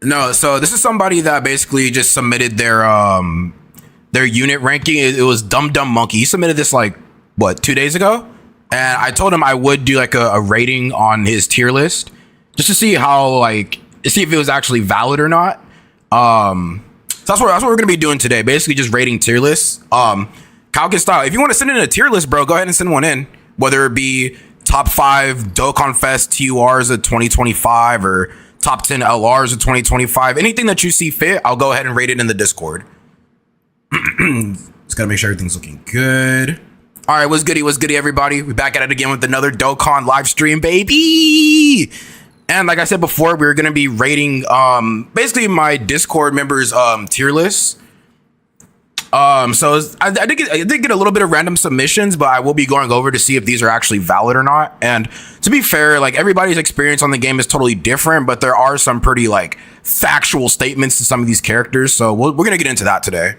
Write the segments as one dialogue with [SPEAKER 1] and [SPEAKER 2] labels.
[SPEAKER 1] No, so this is somebody that basically just submitted their unit ranking. It was Dum Dum Monkey. He submitted this like what 2 days ago, and I told him I would do like a rating on his tier list just to see how like to see if it was actually valid or not. So that's what we're gonna be doing today. Basically, just rating tier lists. Kalkin style. If you want to send in a tier list, bro, go ahead and send one in. Whether it be top 5 Dokkan Fest TURs of 2025 or top 10 LRs of 2025, anything that you see fit, I'll go ahead and rate it in the Discord. Just gotta make sure everything's looking good. All right, what's goody, everybody? We're back at it again with another Dokkan live stream, baby. And like I said before, we're gonna be rating basically my Discord members tier lists. So I did get a little bit of random submissions, but I will be going over to see if these are actually valid or not. And to be fair, like everybody's experience on the game is totally different, but there are some pretty like factual statements to some of these characters. So we're gonna get into that today.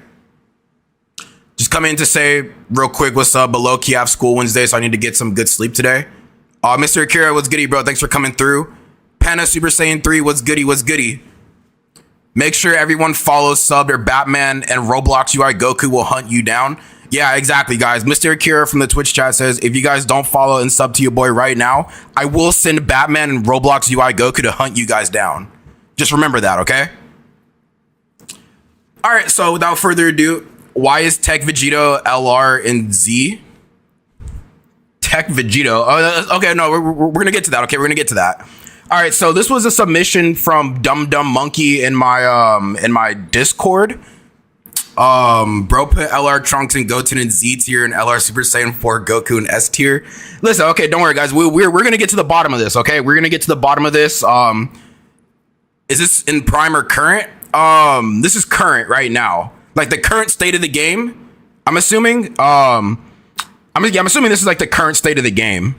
[SPEAKER 1] Just come in to say real quick, what's up? But low key, I have school Wednesday, so I need to get some good sleep today. Mr. Akira, what's goody, bro? Thanks for coming through. Panda Super Saiyan 3, what's goody? Make sure everyone follows, sub, or Batman and Roblox UI Goku will hunt you down. Yeah, exactly, guys. Mr. Akira from the Twitch chat says, if you guys don't follow and sub to your boy right now, I will send Batman and Roblox UI Goku to hunt you guys down. Just remember that, okay? All right, so without further ado, why is Tech Vegito LR in Z? Tech Vegito. Oh, okay, no, we're going to get to that. Okay, we're going to get to that. All right, so this was a submission from Dum Dum Monkey in my Discord. Bro put LR Trunks and Goten in Z tier and LR Super Saiyan 4 Goku in S tier. Listen, okay, don't worry, guys. We're gonna get to the bottom of this. Okay, we're gonna get to the bottom of this. Is this in prime or current? This is current right now, like the current state of the game. I'm assuming. I'm assuming this is like the current state of the game.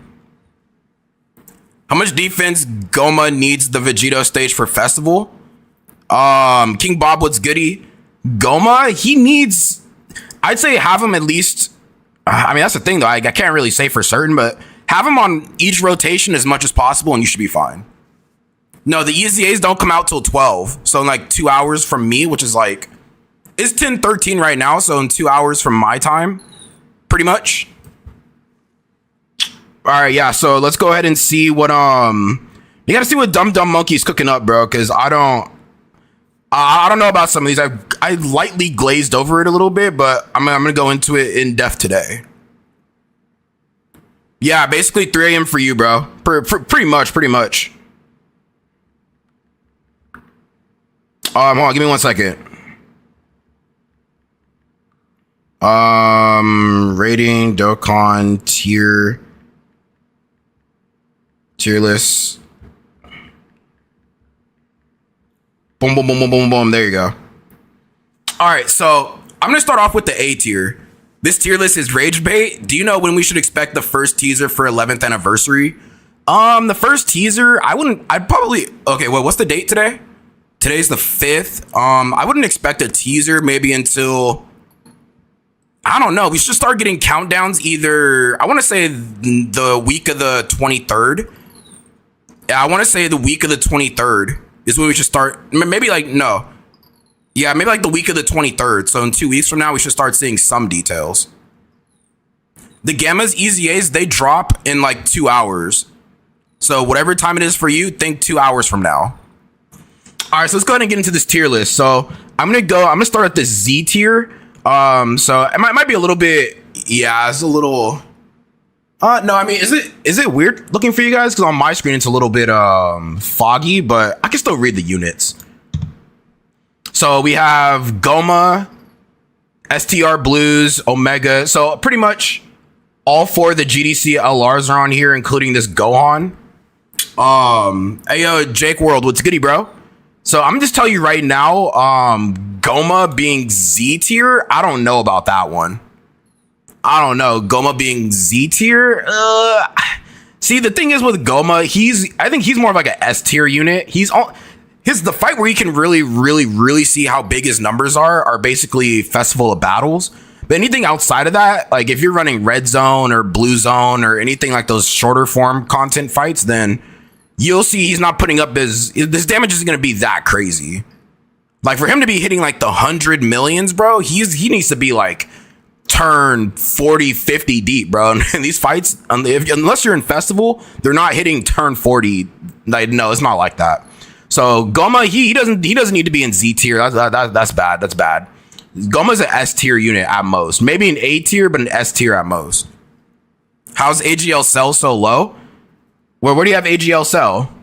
[SPEAKER 1] How much defense Goma needs the Vegito stage for festival? King Bob, what's goody? Goma, he needs, I'd say have him at least. I mean, that's the thing though. I can't really say for certain, but have him on each rotation as much as possible, and you should be fine. No, the EZAs don't come out till 12, so in like 2 hours from me, which is like it's 10:13 right now, so in 2 hours from my time, pretty much. All right, yeah. So let's go ahead and see what you gotta see what Dum Dum Monkey's cooking up, bro. Because I don't know about some of these. I lightly glazed over it a little bit, but I'm gonna go into it in depth today. Yeah, basically 3 a.m. for you, bro. Pretty much. Hold on, give me 1 second. Rating Dokkan tier list. Boom. There you go. All right, so I'm gonna start off with the A tier. This tier list is rage bait. Do you know when we should expect the first teaser for 11th anniversary? The first teaser, I'd probably, okay, well, what's the date today? Today's the 5th. I wouldn't expect a teaser maybe until, I don't know. We should start getting countdowns either, I want to say the week of the 23rd. Yeah, I want to say the week of the 23rd is when we should start. Maybe like, no. Yeah, maybe like the week of the 23rd. So in 2 weeks from now, we should start seeing some details. The Gammas, EZAs, they drop in like 2 hours. So whatever time it is for you, think 2 hours from now. All right, so let's go ahead and get into this tier list. So I'm going to start at the Z tier. So it might be a little bit, yeah, it's a little... no, I mean, is it weird looking for you guys? Because on my screen, it's a little bit foggy, but I can still read the units. So we have Goma, STR Blues, Omega. So pretty much all 4 of the GDC LRs are on here, including this Gohan. Hey, yo, Jake World, what's goody, bro? So I'm just telling you right now, Goma being Z tier, I don't know about that one. I don't know. Goma being Z tier. See, the thing is with Goma, I think he's more of like a S tier unit. The fight where you can really see how big his numbers are basically Festival of Battles. But anything outside of that, like if you're running Red Zone or Blue Zone or anything like those shorter form content fights, then you'll see he's not putting up his damage isn't going to be that crazy. Like for him to be hitting like the 100 millions, bro, he needs to be like turn 40, 50 deep, bro. And these fights, unless you're in festival, they're not hitting turn 40. Like, no, it's not like that. So Goma, he doesn't need to be in Z tier. That's bad. That's bad. Goma's an S tier unit at most. Maybe an A tier, but an S tier at most. How's AGL Cell so low? Where do you have AGL Cell?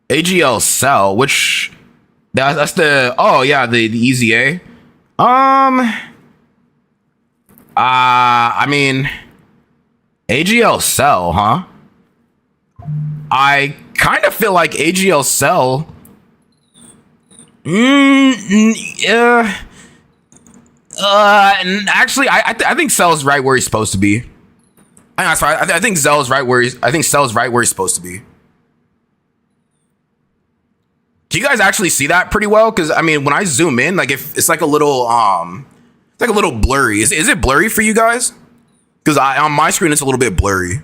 [SPEAKER 1] AGL Cell, which that's the the easy A. I mean AGL Cell, huh? I kind of feel like AGL Cell. Actually, I think Cell's right where he's supposed to be. I think Cell's right where he's supposed to be. Can you guys actually see that pretty well? Because I mean, when I zoom in, like if it's like a little blurry. Is it blurry for you guys? Because on my screen it's a little bit blurry.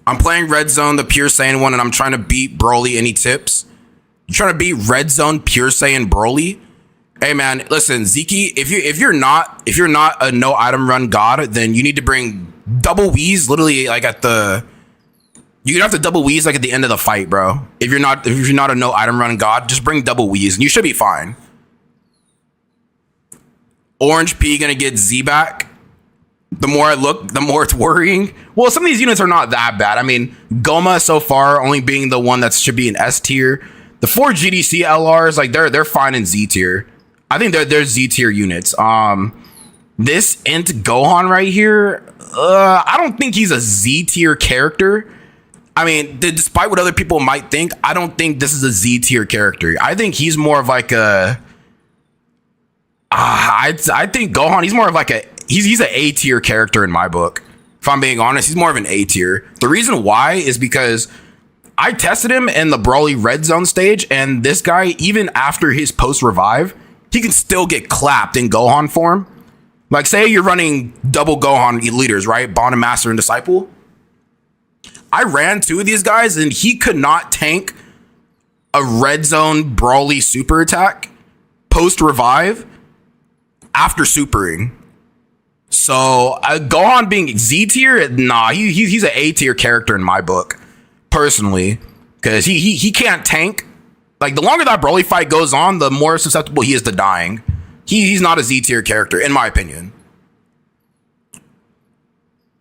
[SPEAKER 1] I'm playing Red Zone, the Pure Saiyan one, and I'm trying to beat Broly. Any tips? You trying to beat Red Zone, Pure Saiyan, Broly? Hey man, listen, Zeke, if you're not a no item run god, then you need to bring double Wheeze literally like you'd have to double Wheeze like at the end of the fight, bro. If you're not a no item run god, just bring double Wheeze and you should be fine. Orange P gonna get Z back. The more I look, the more it's worrying. Well, some of these units are not that bad. I mean, Goma so far only being the one that should be in S tier. The 4 GDC LRs, like they're fine in Z tier. I think they're Z tier units. This Int Gohan right here, I don't think he's a Z tier character. I mean, despite what other people might think, I don't think this is a Z tier character. I think he's more of like a. I think Gohan, he's more of like he's an A tier character in my book. If I'm being honest, he's more of an A tier. The reason why is because I tested him in the Broly Red Zone stage, and this guy, even after his post revive, he can still get clapped in Gohan form. Like, say you're running double Gohan leaders, right? Bond and Master and Disciple. I ran 2 of these guys, and he could not tank a Red Zone Broly super attack post revive after supering. So Gohan being Z tier, nah, he's an A tier character in my book, personally, because he can't tank. Like, the longer that Broly fight goes on, the more susceptible he is to dying. He's not a Z tier character, in my opinion.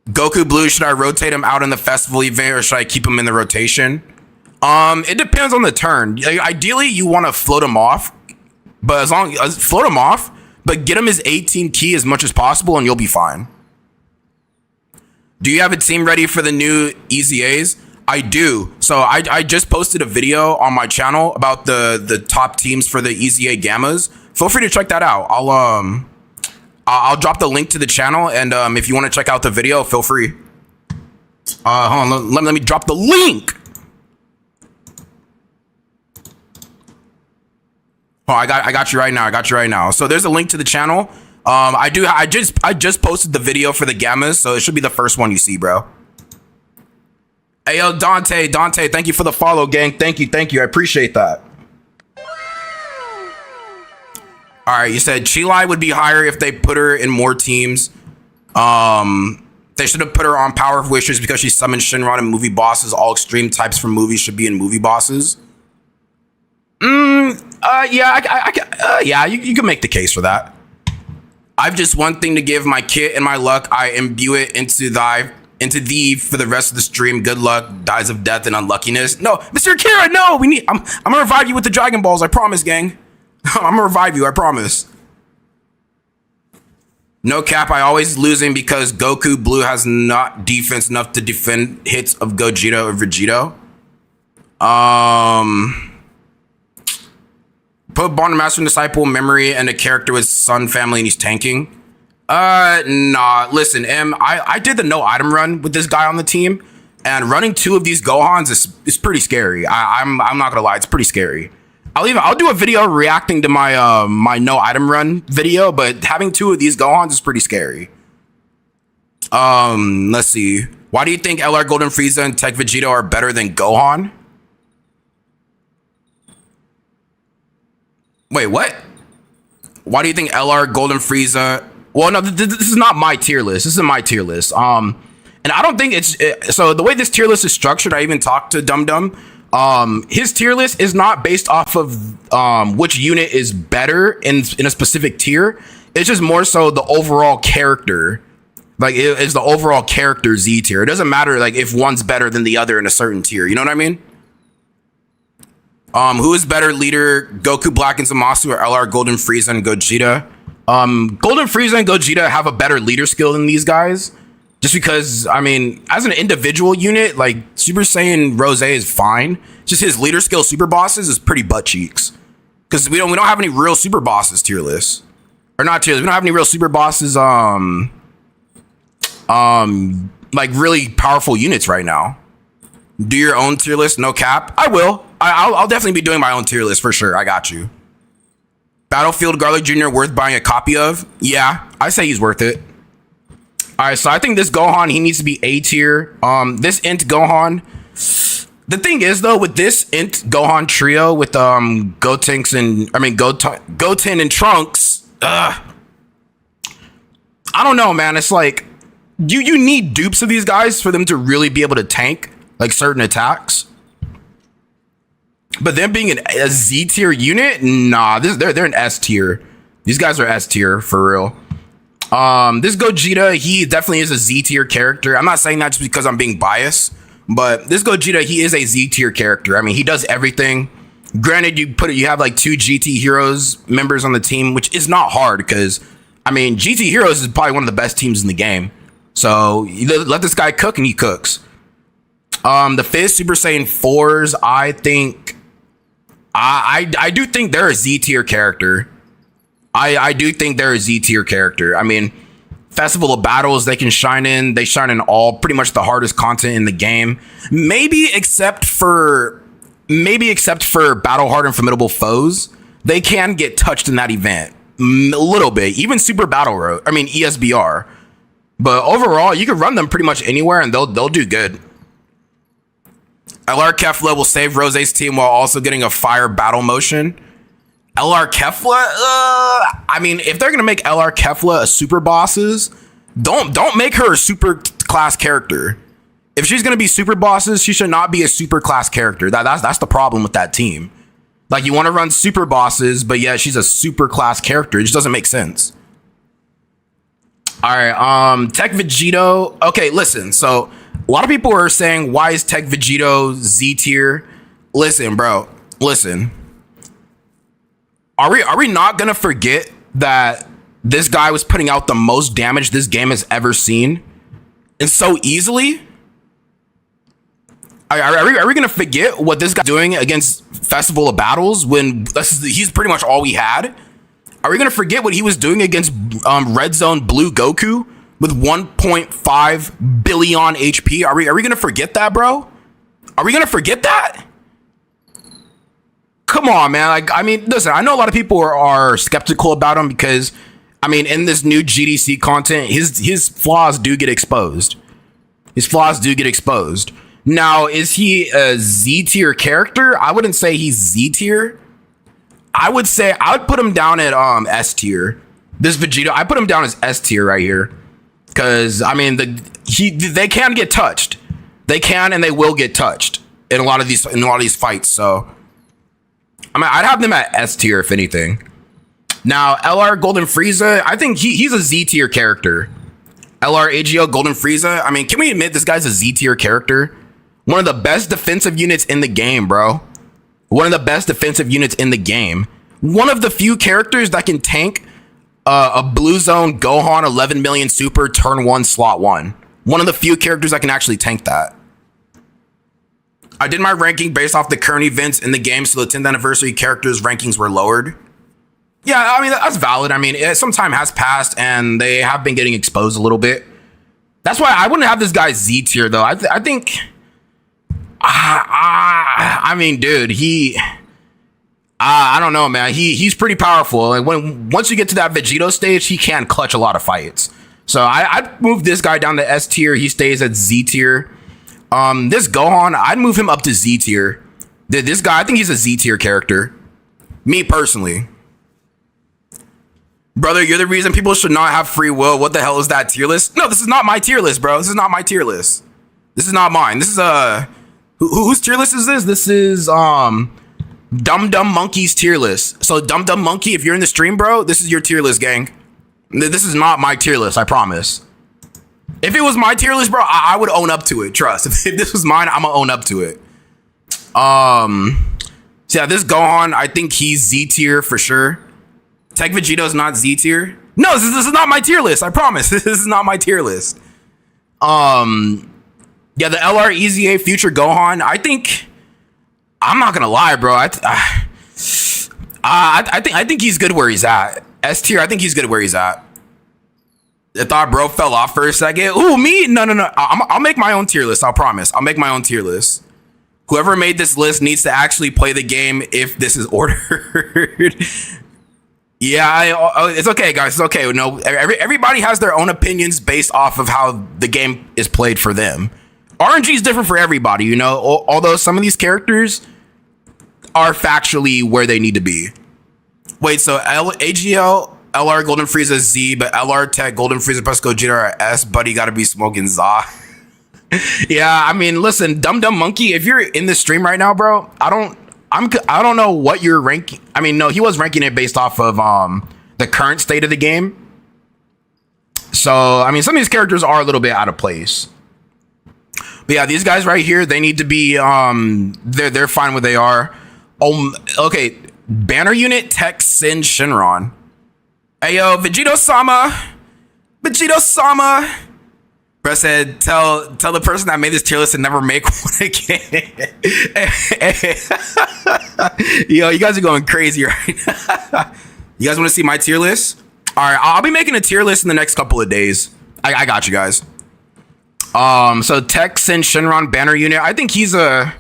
[SPEAKER 1] Goku Blue, should I rotate him out in the festival event or should I keep him in the rotation? It depends on the turn. Ideally, you want to float him off, but float him off, but get him his 18 key as much as possible and you'll be fine. Do you have a team ready for the new EZAs? I do. So I just posted a video on my channel about the top teams for the EZA Gammas. Feel free to check that out. I'll drop the link to the channel, and if you want to check out the video, feel free. Hold on, let me drop the link. Oh, I got you right now. So there's a link to the channel. I just posted the video for the Gammas, so it should be the first one you see, bro. Hey, yo, Dante, thank you for the follow, gang. Thank you. I appreciate that. All right, you said Chilai would be higher if they put her in more teams. They should have put her on Power of Wishes because she summoned Shinron and movie bosses. All extreme types from movies should be in movie bosses. Yeah, you can make the case for that. I've just one thing to give my kit and my luck. I imbue it into thee for the rest of the stream. Good luck, dies of death and unluckiness. No, Mr. Akira, no, I'm gonna revive you with the Dragon Balls. I promise, gang. I'm gonna revive you, I promise. No cap, I always losing because Goku Blue has not defense enough to defend hits of Gogeta or Vegito. Put Bond Master and Disciple, Memory, and a character with Sun family and he's tanking. Nah, listen, I did the no item run with this guy on the team, and running 2 of these Gohans is pretty scary. I'm not gonna lie, it's pretty scary. I'll do a video reacting to my my no item run video, but having 2 of these Gohans is pretty scary. Let's see. Why do you think LR Golden Frieza and Tech Vegito are better than Gohan? Wait, what? Why do you think LR Golden Frieza? Well, no, this is not my tier list. This is my tier list. And I don't think so. The way this tier list is structured, I even talked to Dum Dum. His tier list is not based off of which unit is better in a specific tier. It's just more so the overall character. Like, it's the overall character Z tier. It doesn't matter like if one's better than the other in a certain tier. You know what I mean? Who is better leader, Goku Black and Zamasu or LR Golden Frieza and Gogeta? Golden Frieza and Gogeta have a better leader skill than these guys. Just because, I mean, as an individual unit, like Super Saiyan Rose is fine. Just his leader skill super bosses is pretty butt cheeks. Because we don't have any real super bosses tier lists. Or not tier lists. We don't have any real super bosses like really powerful units right now. Do your own tier list, no cap. I will. I'll definitely be doing my own tier list for sure. I got you. Battlefield Garlic Jr. worth buying a copy of? Yeah, I say he's worth it. All right, so I think this Gohan, he needs to be A tier. This Int Gohan. The thing is though, with this Int Gohan trio with Goten and Trunks, I don't know, man. It's like you need dupes of these guys for them to really be able to tank like certain attacks. But them being a Z tier unit, nah, they're an S tier. These guys are S tier for real. This Gogeta, he definitely is a Z tier character. I'm not saying that just because I'm being biased, but this Gogeta, he is a Z tier character. I mean, he does everything. Granted, you have like 2 GT Heroes members on the team, which is not hard because, I mean, GT Heroes is probably one of the best teams in the game. So you let this guy cook and he cooks. The Fizz Super Saiyan 4s, I think, I do think they're a Z tier character. I do think they're a Z tier character. I mean, Festival of Battles, they can shine in. They shine in all pretty much the hardest content in the game. Maybe except for Battle Hard and Formidable Foes. They can get touched in that event. A little bit. Even Super Battle Road. I mean, ESBR. But overall, you can run them pretty much anywhere and they'll do good. LR Kefla will save Rose's team while also getting a fire battle motion. LR Kefla, I mean, if they're gonna make LR Kefla a super bosses, don't make her a super class character. If she's gonna be super bosses, she should not be a super class character. That's the problem with that team. Like, you want to run super bosses, but yeah, she's a super class character. It just doesn't make sense. All right, Tech Vegito. Okay, listen. So a lot of people are saying, why is Tech Vegito Z tier? Listen, bro. Listen. Are we not gonna forget that this guy was putting out the most damage this game has ever seen, and so easily? Are we gonna forget what this guy's doing against Festival of Battles when he's pretty much all we had? Are we gonna forget what he was doing against Red Zone Blue Goku with 1.5 billion HP? Are we gonna forget that, bro? Are we gonna forget that? Come on, man. Like, I mean, listen, I know a lot of people are skeptical about him because, I mean, in this new GDC content, his flaws do get exposed. His flaws do get exposed. Now, is he a Z tier character? I wouldn't say he's Z tier. I would put him down at S tier. This Vegeta, I put him down as S tier right here. Because, I mean, they can get touched. They can and they will get touched in a lot of these fights, so I mean, I'd have them at S tier if anything. Now, LR Golden Frieza, I think he's a Z tier character. LR AGO Golden Frieza, I mean, can we admit this guy's a Z tier character? One of the best defensive units in the game, bro. One of the best defensive units in the game. One of the few characters that can tank a Blue Zone Gohan 11 million super turn 1 slot 1. One of the few characters that can actually tank that. I did my ranking based off the current events in the game, so the 10th anniversary characters' rankings were lowered. Yeah, I mean, that's valid. I mean, some time has passed, and they have been getting exposed a little bit. That's why I wouldn't have this guy Z tier, though. I think... I mean, dude, I don't know, man. He's pretty powerful. Like, once you get to that Vegito stage, he can clutch a lot of fights. So I'd move this guy down to S tier. He stays at Z tier. This Gohan, I'd move him up to Z tier. This guy, I think he's a Z tier character. Me personally. Brother, you're the reason people should not have free will. What the hell is that tier list? No, this is not my tier list, bro. This is not my tier list. This is not mine. This is whose tier list is this? This is Dumb Dumb Monkey's tier list. So Dumb Dumb Monkey, if you're in the stream, bro, this is your tier list, gang. This is not my tier list, I promise. If it was my tier list, bro, I would own up to it. Trust. If this was mine, I'm gonna own up to it. So yeah, this Gohan, I think he's Z tier for sure. Tech Vegeto's not Z tier. No, this is not my tier list. I promise. This is not my tier list. Yeah, the LR EZA future Gohan. I think I'm not gonna lie, bro. I think he's good where he's at. S tier. I think he's good where he's at. I thought bro fell off for a second. Ooh, me? No. I'll make my own tier list. I'll promise. I'll make my own tier list. Whoever made this list needs to actually play the game if this is ordered. Yeah, it's okay, guys. It's okay. No, everybody has their own opinions based off of how the game is played for them. RNG is different for everybody, you know. Although some of these characters are factually where they need to be. Wait, so AGL, LR Golden Frieza Z, but LR Tech Golden Frieza plus Gogeta are S. Buddy, gotta be smoking Za. Yeah, I mean, listen, Dumb Dumb Monkey. If you're in the stream right now, bro, I don't know what you're ranking. I mean, no, he was ranking it based off of the current state of the game. So, I mean, some of these characters are a little bit out of place. But yeah, these guys right here, they need to be they're fine where they are. Okay, Banner Unit, Tech, Sin, Shinron. Hey yo, Vegito-sama. Bro said, tell the person that made this tier list to never make one again. Yo, you guys are going crazy right now. You guys want to see my tier list? All right, I'll be making a tier list in the next couple of days. I got you guys. So Tex and Shinron Banner Unit. I think he's a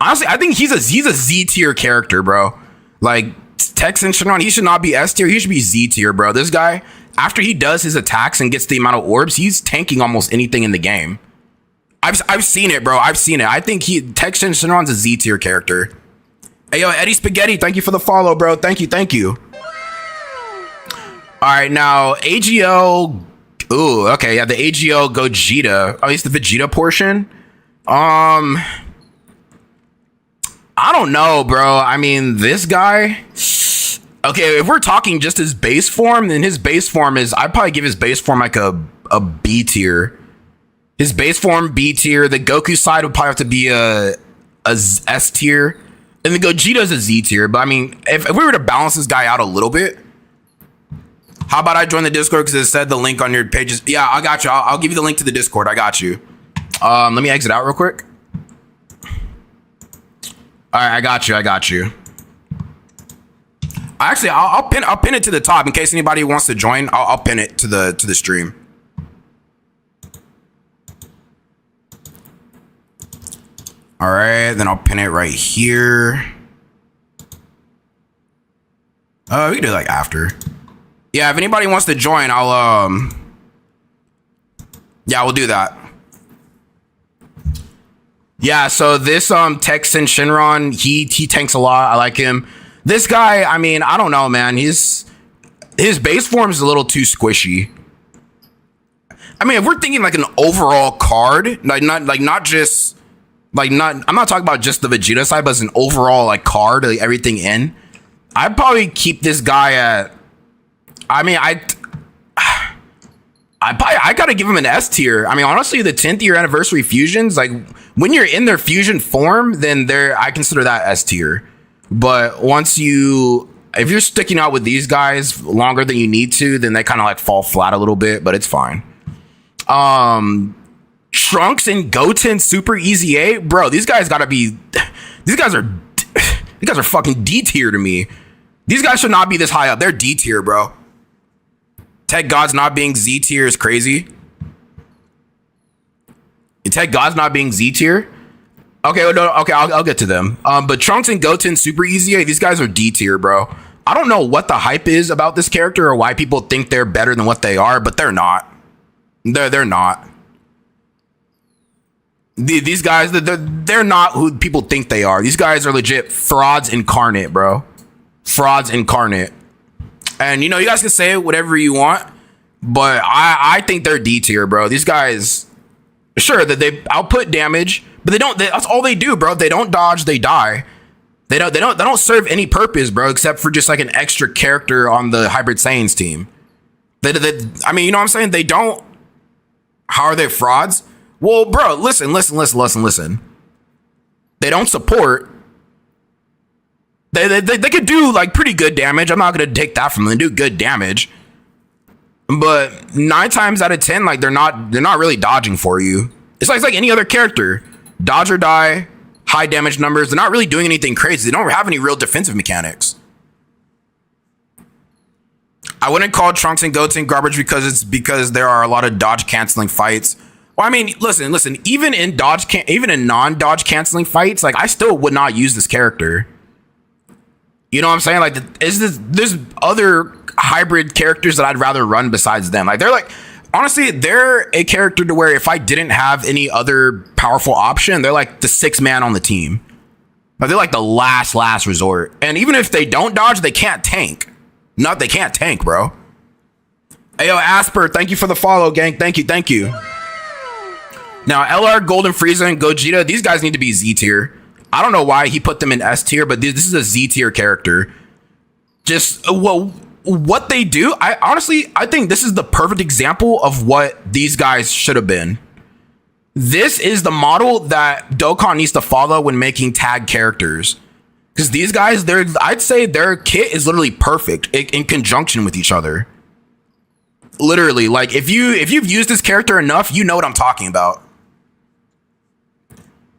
[SPEAKER 1] Z tier character, bro. Like Tex and Shinron, he should not be S tier. He should be Z tier, bro. This guy, after he does his attacks and gets the amount of orbs, he's tanking almost anything in the game. I've seen it, bro. I've seen it. I think Tex and Shinron's a Z tier character. Hey yo, Eddie Spaghetti, thank you for the follow, bro. Thank you. All right, now AGO. Ooh, okay, yeah, the AGO Gogeta. Oh, it's the Vegeta portion. I don't know, bro. I mean, this guy. Okay, if we're talking just his base form, then his base form is, I'd probably give his base form like a B tier. His base form B tier. The Goku side would probably have to be a S tier, and the Gogeta's a Z tier. But I mean, if we were to balance this guy out a little bit. How about I join the Discord because it said the link on your pages. Yeah, I got you. I'll give you the link to the Discord. I got you. Let me exit out real quick. All right, I got you. Actually, I'll pin it to the top in case anybody wants to join. I'll pin it to the stream. All right, then I'll pin it right here. We can do it like after. Yeah, if anybody wants to join, I'll yeah, we'll do that. Yeah, so this Tex and Shinron, he tanks a lot. I like him. This guy, I mean, I don't know, man. His base form is a little too squishy. I mean, if we're thinking like an overall card, I'm not talking about just the Vegeta side, but as an overall like card, like everything in. I'd probably keep this guy at. I mean, I gotta give him an S tier. I mean, honestly, the 10th year anniversary fusions, like when you're in their fusion form, then I consider that S tier. But if you're sticking out with these guys longer than you need to, then they kind of like fall flat a little bit, but it's fine. Trunks and Goten Super Easy 8, bro. These guys are fucking D tier to me. These guys should not be this high up. They're D tier, bro. Tech Gods not being Z tier is crazy. Tech Gods not being Z tier. Okay, no, okay, I'll get to them. But Trunks and Goten Super Easy, these guys are D tier, bro. I don't know what the hype is about this character or why people think they're better than what they are, but they're not. They're not. These guys, they're not who people think they are. These guys are legit frauds incarnate, bro. Frauds incarnate. And you know, you guys can say whatever you want, but I think they're D tier, bro. These guys, sure that they output damage, but that's all they do, bro. They don't dodge, they die. They don't serve any purpose, bro, except for just like an extra character on the Hybrid Saiyans team. I mean, you know what I'm saying? They don't. How are they frauds? Well, bro, listen. They don't support. They could do like pretty good damage. I'm not gonna take that from them. They do good damage, but 9 times out of 10, like they're not really dodging for you. It's like any other character, dodge or die, high damage numbers. They're not really doing anything crazy. They don't have any real defensive mechanics. I wouldn't call Trunks and Goten garbage because there are a lot of dodge canceling fights. Well, I mean, listen. Even in non-dodge canceling fights, like I still would not use this character. You know what I'm saying? Like, there's other hybrid characters that I'd rather run besides them. Like, honestly, they're a character to where if I didn't have any other powerful option, they're like the 6th man on the team. Like, they're like the last resort. And even if they don't dodge, they can't tank. They can't tank, bro. Hey, yo, Asper, thank you for the follow, gang. Thank you. Now, LR, Golden Frieza, and Gogeta, these guys need to be Z tier. I don't know why he put them in S tier, but this is a Z tier character. Just, well, what they do, I think this is the perfect example of what these guys should have been. This is the model that Dokkan needs to follow when making tag characters. Because these guys, I'd say their kit is literally perfect in conjunction with each other. Literally, like if you've used this character enough, you know what I'm talking about.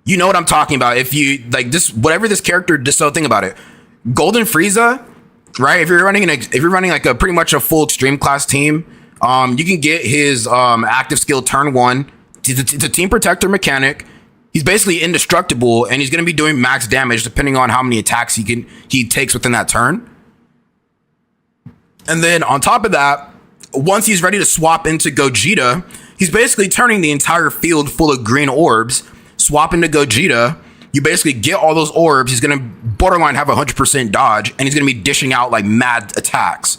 [SPEAKER 1] You know what I'm talking about. If you like this, whatever this character, just so think about it. Golden Frieza, right? If you're running like a pretty much a full extreme class team, you can get his active skill turn 1. It's a team protector mechanic. He's basically indestructible, and he's going to be doing max damage depending on how many attacks he takes within that turn. And then on top of that, once he's ready to swap into Gogeta, he's basically turning the entire field full of green orbs. Swap into Gogeta, you basically get all those orbs. He's going to borderline have 100% dodge, and he's going to be dishing out like mad attacks.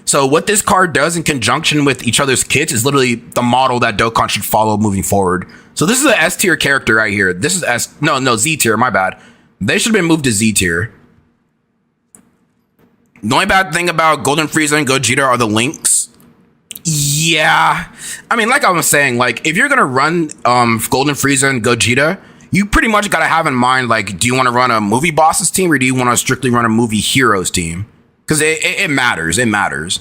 [SPEAKER 1] So what this card does in conjunction with each other's kits is literally the model that Dokkan should follow moving forward. So this is an S tier character right here. This is Z tier, my bad. They should have been moved to Z tier. The only bad thing about Golden Frieza and Gogeta are the links. Yeah. I mean, like I was saying, like if you're going to run Golden Frieza and Gogeta, you pretty much got to have in mind, like, do you want to run a movie bosses team or do you want to strictly run a movie heroes team? Because it matters. It matters.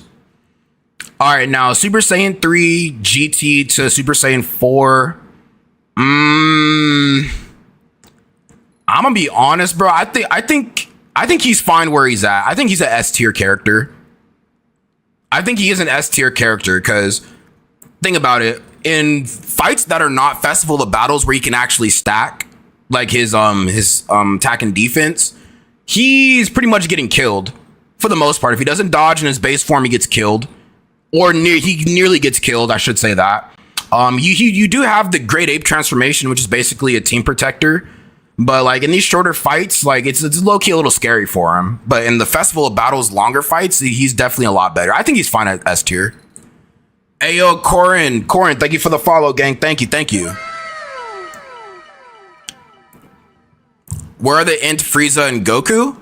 [SPEAKER 1] All right, now Super Saiyan 3 GT to Super Saiyan 4. I'm gonna be honest, bro. I think he's fine where he's at. I think he's an S tier character. I think he is an S tier character because think about it. In fights that are not Festival of Battles where he can actually stack like his attack and defense, he's pretty much getting killed. For the most part, if he doesn't dodge in his base form, he gets killed, or he nearly gets killed. I should say that. You do have the Great Ape transformation, which is basically a team protector, but like in these shorter fights, like it's low key a little scary for him. But in the Festival of Battles longer fights, he's definitely a lot better. I think he's fine at S tier. Ayo, Corin, thank you for the follow, gang. Thank you. Where are the Int, Frieza, and Goku?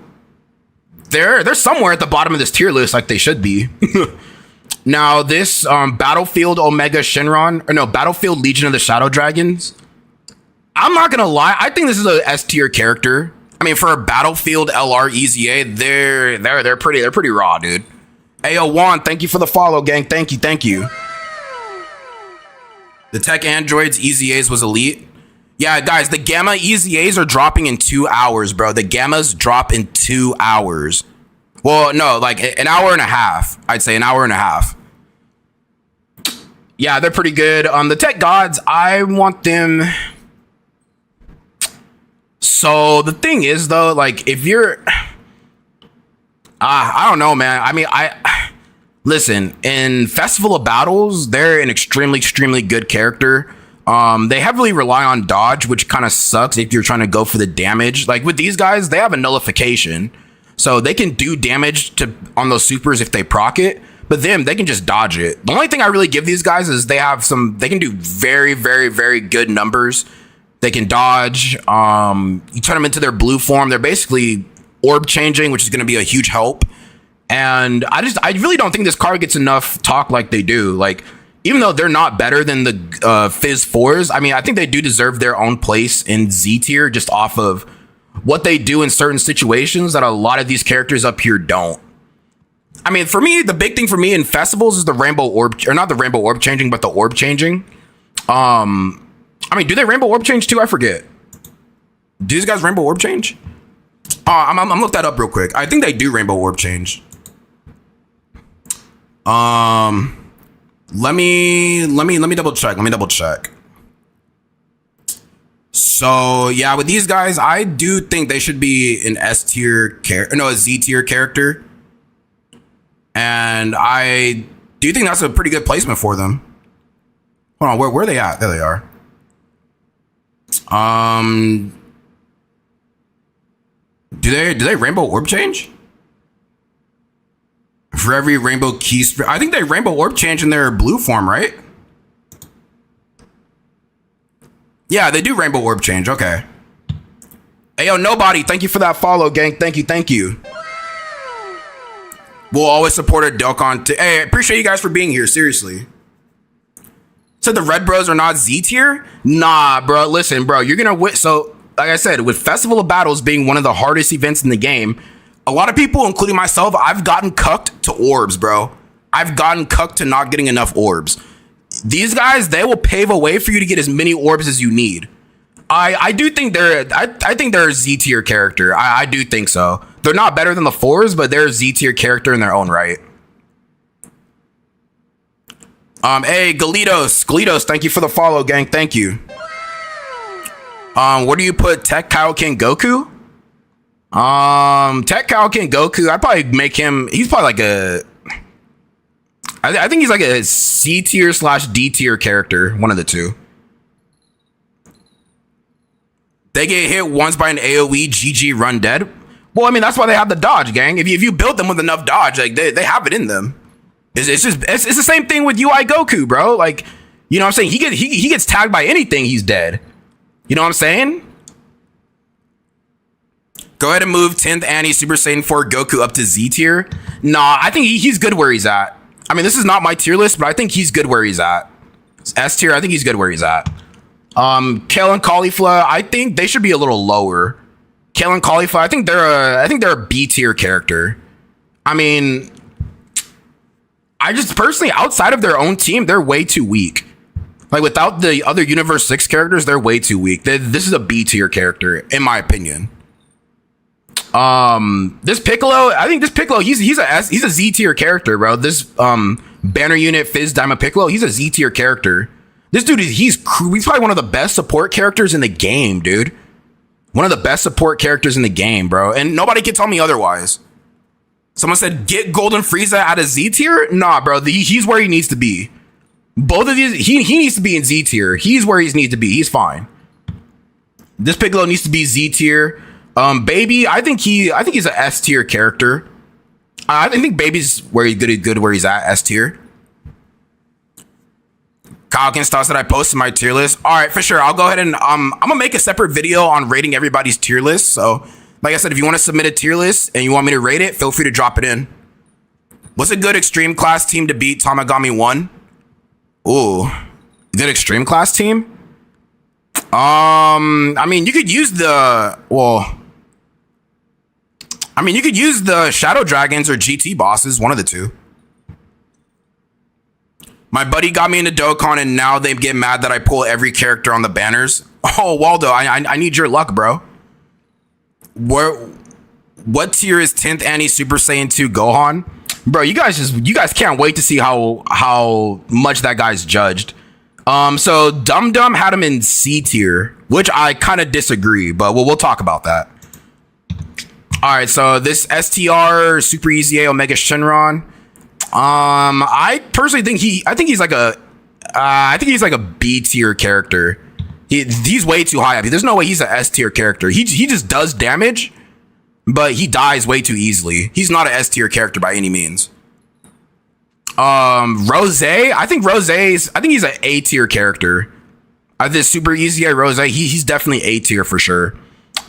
[SPEAKER 1] They're somewhere at the bottom of this tier list, like they should be. Now, this Battlefield Omega Shenron, or no, Battlefield Legion of the Shadow Dragons. I'm not gonna lie, I think this is a S tier character. I mean, for a Battlefield LR EZA, they're pretty raw, dude. Ayo, Juan, thank you for the follow, gang. Thank you. The Tech Androids EZAs was elite. Yeah, guys, the Gamma EZAs are dropping in 2 hours, bro. The Gammas drop in 2 hours. Well, no, like an hour and a half. I'd say an hour and a half. Yeah, they're pretty good. The Tech Gods, I want them. So the thing is, though, like if you're, I don't know, man. I mean, Listen, in Festival of Battles, they're an extremely good character. They heavily rely on dodge, which kind of sucks if you're trying to go for the damage. Like with these guys, they have a nullification, so they can do damage to on those supers if they proc it. But them, they can just dodge it. The only thing I really give these guys is they can do very good numbers. They can dodge. You turn them into their blue form. They're basically orb changing, which is going to be a huge help. And I really don't think this card gets enough talk like they do. Like, even though they're not better than the Fizz 4s, I mean, I think they do deserve their own place in Z tier just off of what they do in certain situations that a lot of these characters up here don't. I mean, for me, the big thing for me in festivals is the rainbow orb, or not the rainbow orb changing, but the orb changing. I mean, do they rainbow orb change too? I forget. Do these guys rainbow orb change? I'm look that up real quick. I think they do rainbow orb change. Let me double check. Let me double check. So yeah, with these guys, I do think they should be an S tier a Z tier character. And I do think that's a pretty good placement for them. Hold on, where are they at? There they are. Do they rainbow orb change? For every rainbow key, I think they rainbow orb change in their blue form, right? Yeah, they do rainbow orb change. Okay. Hey, yo, nobody. Thank you for that follow, gang. Thank you. We'll always support a Dokkan. Hey, I appreciate you guys for being here. Seriously. So the Red Bros are not Z tier? Nah, bro. Listen, bro. You're gonna win. So, like I said, with Festival of Battles being one of the hardest events in the game, a lot of people, including myself, I've gotten cucked to orbs, bro. I've gotten cucked to not getting enough orbs. These guys, they will pave a way for you to get as many orbs as you need. I do think I think they're a Z tier character. I do think so. They're not better than the 4s, but they're a Z tier character in their own right. Hey, Galitos, thank you for the follow, gang. Thank you. Where do you put Tech Kaioken Goku? Tech Kaioken Goku, I'd probably make him, he's probably like a, I think he's like a C tier / D tier character, one of the two. They get hit once by an AoE, GG, run dead. Well, I mean, that's why they have the dodge, gang. If you build them with enough dodge, like they have it in them. It's the same thing with UI Goku, bro. Like, you know what I'm saying? He gets tagged by anything, he's dead. You know what I'm saying? Go ahead and move 10th Annie Super Saiyan 4 Goku up to Z tier. Nah, I think he's good where he's at. I mean, this is not my tier list, but I think he's good where he's at. S tier, I think he's good where he's at. Kale and Caulifla, I think they should be a little lower. Kale and Caulifla, I think they're a B tier character. I mean, I just personally, outside of their own team, they're way too weak. Like without the other Universe 6 characters, they're way too weak. This is a B tier character, in my opinion. This Piccolo, I think this Piccolo, he's a Z tier character, bro. This banner unit Fizz Diamond Piccolo, he's a Z tier character. This dude he's probably one of the best support characters in the game, dude. One of the best support characters in the game, bro. And nobody can tell me otherwise. Someone said get Golden Frieza out of Z tier? Nah, bro. He's where he needs to be. Both of these, he needs to be in Z tier. He's where he needs to be. He's fine. This Piccolo needs to be Z tier. Baby, I think he's an S tier character. I think Baby's where he's good where he's at, S tier. Kaioken thoughts that I posted my tier list. All right, for sure. I'll go ahead and I'm gonna make a separate video on rating everybody's tier list. So, like I said, if you want to submit a tier list and you want me to rate it, feel free to drop it in. What's a good extreme class team to beat Tamagami 1? Ooh, good extreme class team. I mean, you could use the Shadow Dragons or GT bosses, one of the two. My buddy got me into Dokkan and now they get mad that I pull every character on the banners. Oh, Waldo, I need your luck, bro. What tier is 10th Annie Super Saiyan 2 Gohan? Bro, you guys can't wait to see how much that guy's judged. So Dum Dum had him in C tier, which I kind of disagree, but we'll talk about that. All right, so this STR Super Easy A Omega Shenron. I personally think I think he's like a B tier character. He's way too high up. There's no way he's an S tier character. He just does damage, but he dies way too easily. He's not an S tier character by any means. Rose, I think he's an A tier character. This super easy Rose, he's definitely A tier for sure.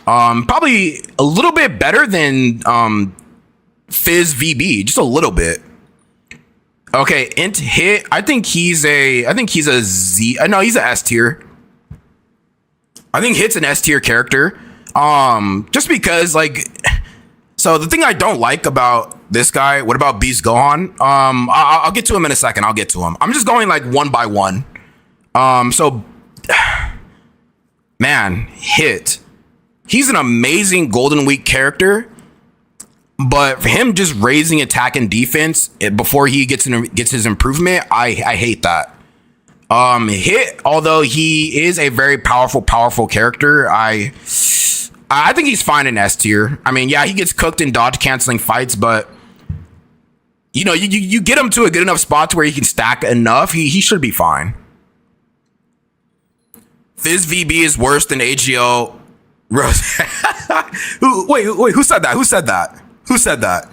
[SPEAKER 1] Probably a little bit better than Fizz VB, just a little bit. Okay, int hit. I think he's a Z. No, he's an S tier. I think hit's an S tier character. Just because like, so the thing I don't like about this guy. What about Beast Gohan? I'll get to him in a second. I'll get to him. I'm just going like one by one. So, man, hit. He's an amazing Golden Week character. But for him just raising attack and defense before he gets his improvement, I hate that. Hit, although he is a very powerful character, I think he's fine in S tier. I mean, yeah, he gets cooked in dodge canceling fights, but you know, you get him to a good enough spot to where he can stack enough, he should be fine. Fizz VB is worse than AGO Rose. Wait, who said that? Who said that? Who said that?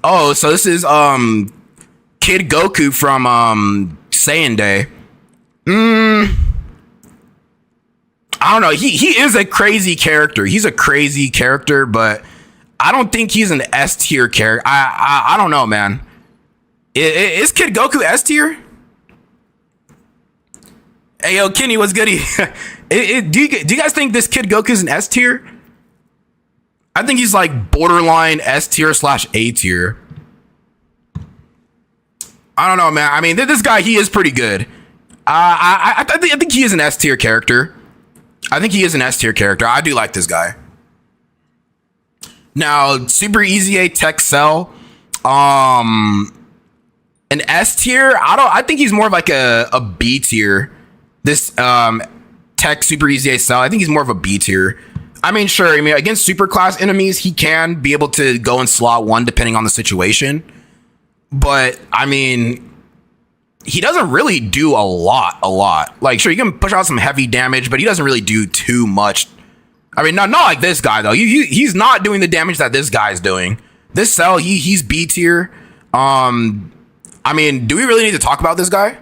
[SPEAKER 1] Oh, so this is Kid Goku from Saiyan Day. I don't know. He is a crazy character. He's a crazy character, but I don't think he's an S tier character. I don't know, man. Is Kid Goku S tier? Hey, yo, Kenny, what's good? Do you guys think this Kid Goku is an S tier? I think he's like borderline S tier / A tier. I don't know, man. I mean, this guy, he is pretty good. I think he is an S tier character. I think he is an S tier character. I do like this guy. Now, Super Easy A Tech Cell, an S tier. I think he's more of like a B tier. This Tech Super Easy A Cell, I think he's more of a B tier. I mean, sure. I mean, against super class enemies, he can be able to go in slot 1 depending on the situation. But I mean, he doesn't really do a lot. Like, sure, you can push out some heavy damage, but he doesn't really do too much. I mean, not like this guy though. He's not doing the damage that this guy's doing. This Cell, he's B tier. I mean, do we really need to talk about this guy?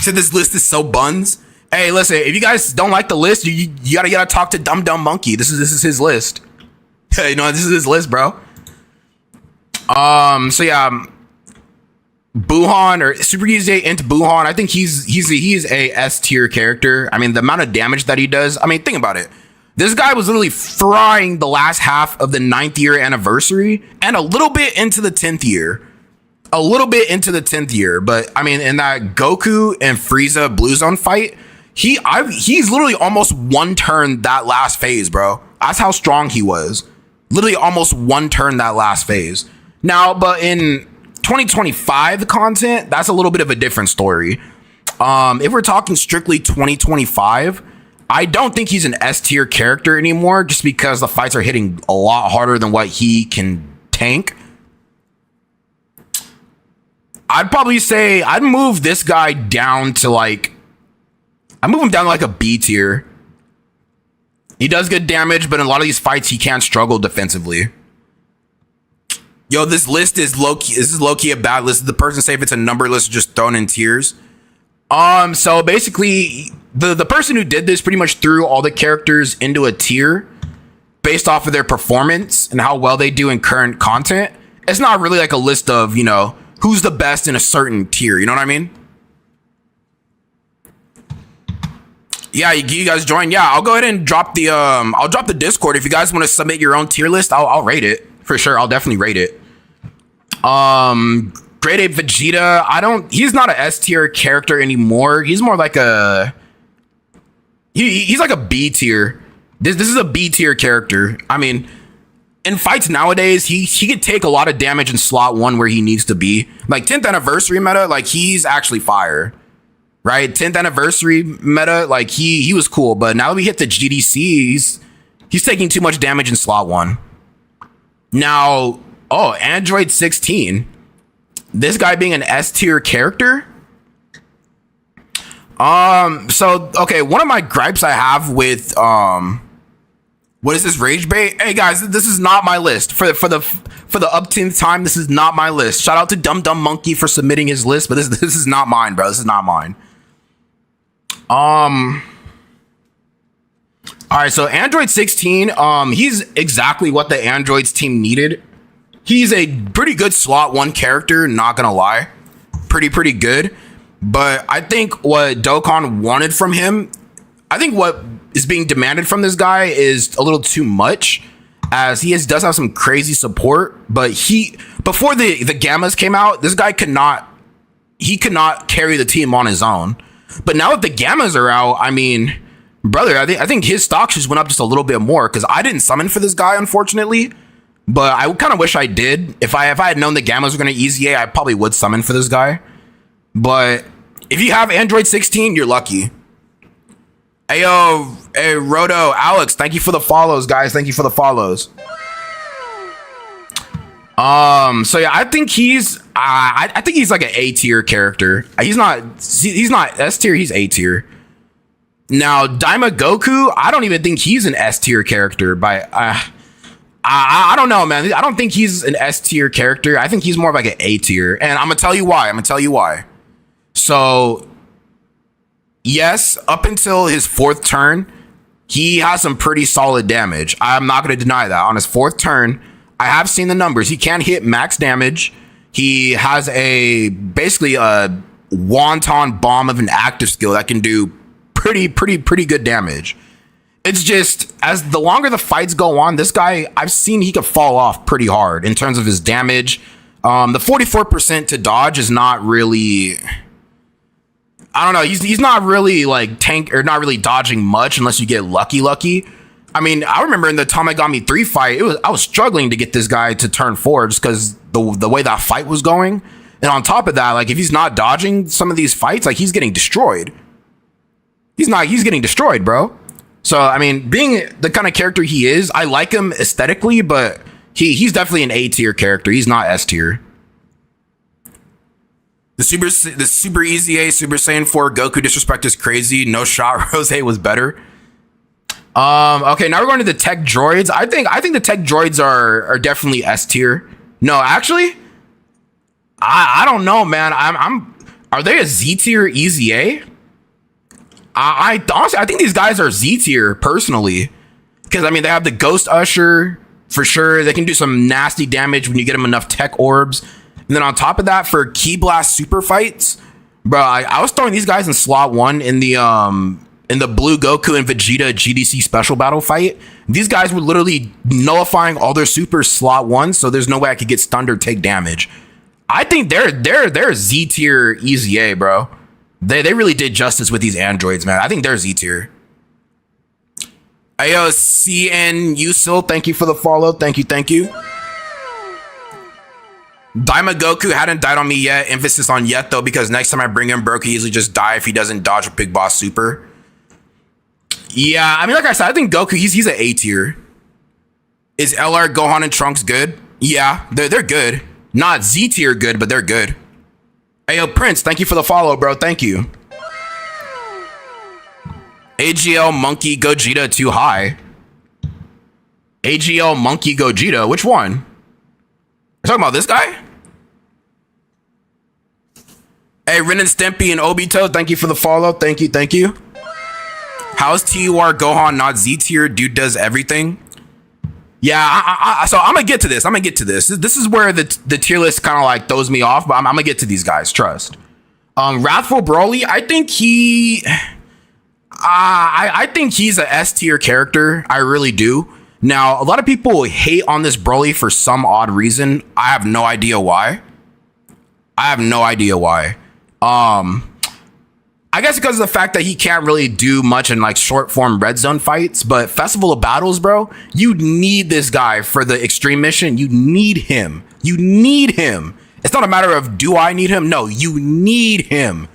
[SPEAKER 1] So this list is so buns. Hey, listen, if you guys don't like the list, you gotta talk to Dumb Monkey. This is his list. You know, this is his list, bro. So yeah, Buhan or Super Easy into Buhan. I think he's a S tier character. I mean, the amount of damage that he does. I mean, think about it. This guy was literally frying the last half of the 9th year anniversary and a little bit into the 10th year. But I mean, in that Goku and Frieza Blue Zone fight, he's literally almost one turn that last phase, bro. That's how strong he was. Literally almost one turn that last phase. Now, but in 2025 content, that's a little bit of a different story. If we're talking strictly 2025, I don't think he's an S tier character anymore, just because the fights are hitting a lot harder than what he can tank. I'd probably say I'd move this guy down to like, I move him down to like a B tier. He does good damage, but in a lot of these fights, he can't struggle defensively. Yo, this list is low-key. This is low-key a bad list. The person say if it's a number list, just thrown in tiers. So basically, the person who did this pretty much threw all the characters into a tier based off of their performance and how well they do in current content. It's not really like a list of, you know, who's the best in a certain tier. You know what I mean? Yeah, you guys join. Yeah, I'll go ahead and drop the I'll drop the Discord if you guys want to submit your own tier list. I'll rate it for sure. I'll definitely rate it. Grade A Vegeta. He's not an S tier character anymore. He's more like he's like a B tier. This is a B tier character. I mean, in fights nowadays, he could take a lot of damage in slot 1 where he needs to be. Like 10th anniversary meta, like he's actually fire. Right? 10th anniversary meta, like he was cool, but now that we hit the GDC, he's taking too much damage in slot 1. Now, oh, Android 16. This guy being an S tier character. So okay, one of my gripes I have with what is this, rage bait? Hey guys, this is not my list for the upteenth time. This is not my list. Shout out to Dum Dum Monkey for submitting his list, but this is not mine, bro. This is not mine. All right, so Android 16, he's exactly what the Androids team needed. He's a pretty good slot one character, not gonna lie. Pretty good. But I think what Dokkan wanted from him, I think what is being demanded from this guy is a little too much, as does have some crazy support. But before the Gammas came out, this guy could not carry the team on his own. But now that the Gammas are out, I mean, brother, I think his stock just went up just a little bit more, because I didn't summon for this guy, unfortunately. But I kind of wish I did. If I had known the Gammas were going to easy A, I probably would summon for this guy. But if you have Android 16, you're lucky. Hey, Roto, Alex, thank you for the follows, guys. Thank you for the follows. So yeah, I think he's like an A tier character. He's not S tier, he's A tier. Now, Daima Goku, I don't even think he's an S tier character. I don't know, man. I don't think he's an S tier character. I think he's more of like an A tier, and I'm gonna tell you why. So, yes, up until his fourth turn, he has some pretty solid damage. I'm not going to deny that. On his fourth turn, I have seen the numbers. He can hit max damage. He has basically a wonton bomb of an active skill that can do pretty good damage. It's just, as the longer the fights go on, this guy, I've seen he could fall off pretty hard in terms of his damage. The 44% to dodge is not really... I don't know. He's not really like tank or not really dodging much unless you get lucky. I mean, I remember in the Tamagami 3 fight, I was struggling to get this guy to turn 4 just because the way that fight was going. And on top of that, like if he's not dodging some of these fights, like he's getting destroyed. He's getting destroyed, bro. So I mean, being the kind of character he is, I like him aesthetically, but he's definitely an A tier character. He's not S tier. The super easy A Super Saiyan 4 Goku disrespect is crazy. No shot. Rose was better. Okay, now we're going to the tech droids. I think the tech droids are definitely S tier. No, actually, I don't know, man. Are they a Z tier easy A? I honestly, I think these guys are Z tier personally, because I mean they have the Ghost Usher for sure. They can do some nasty damage when you get them enough tech orbs. And then on top of that, for Ki Blast super fights, bro, I was throwing these guys in slot 1 in the Blue Goku and Vegeta GDC special battle fight. These guys were literally nullifying all their supers slot 1, so there's no way I could get stunned or take damage. I think they're Z tier easy A, bro. They really did justice with these androids, man. I think they're Z tier. Ayo, CN Usil, thank you for the follow. Thank you. Daima Goku hadn't died on me yet. Emphasis on yet, though, because next time I bring him, bro, he usually just die if he doesn't dodge a Big Boss Super. Yeah, I mean, like I said, I think Goku, he's an A tier. Is LR, Gohan, and Trunks good? Yeah, they're good. Not Z tier good, but they're good. Hey, yo, Prince, thank you for the follow, bro. Thank you. AGL Monkey Gogeta too high. AGL Monkey Gogeta, which one? You're talking about this guy? Hey, Ren and Stimpy and Obito, thank you for the follow. Thank you. How's TUR Gohan not Z tier? Dude does everything. Yeah, so I'm gonna get to this. This is where the tier list kind of like throws me off, but I'm gonna get to these guys. Trust. Wrathful Broly, I think I think he's a S tier character. I really do. Now, a lot of people hate on this Broly for some odd reason. I have no idea why. I guess because of the fact that he can't really do much in like short form red zone fights, but Festival of Battles, bro, you need this guy for the extreme mission. You need him. It's not a matter of do I need him? No, you need him.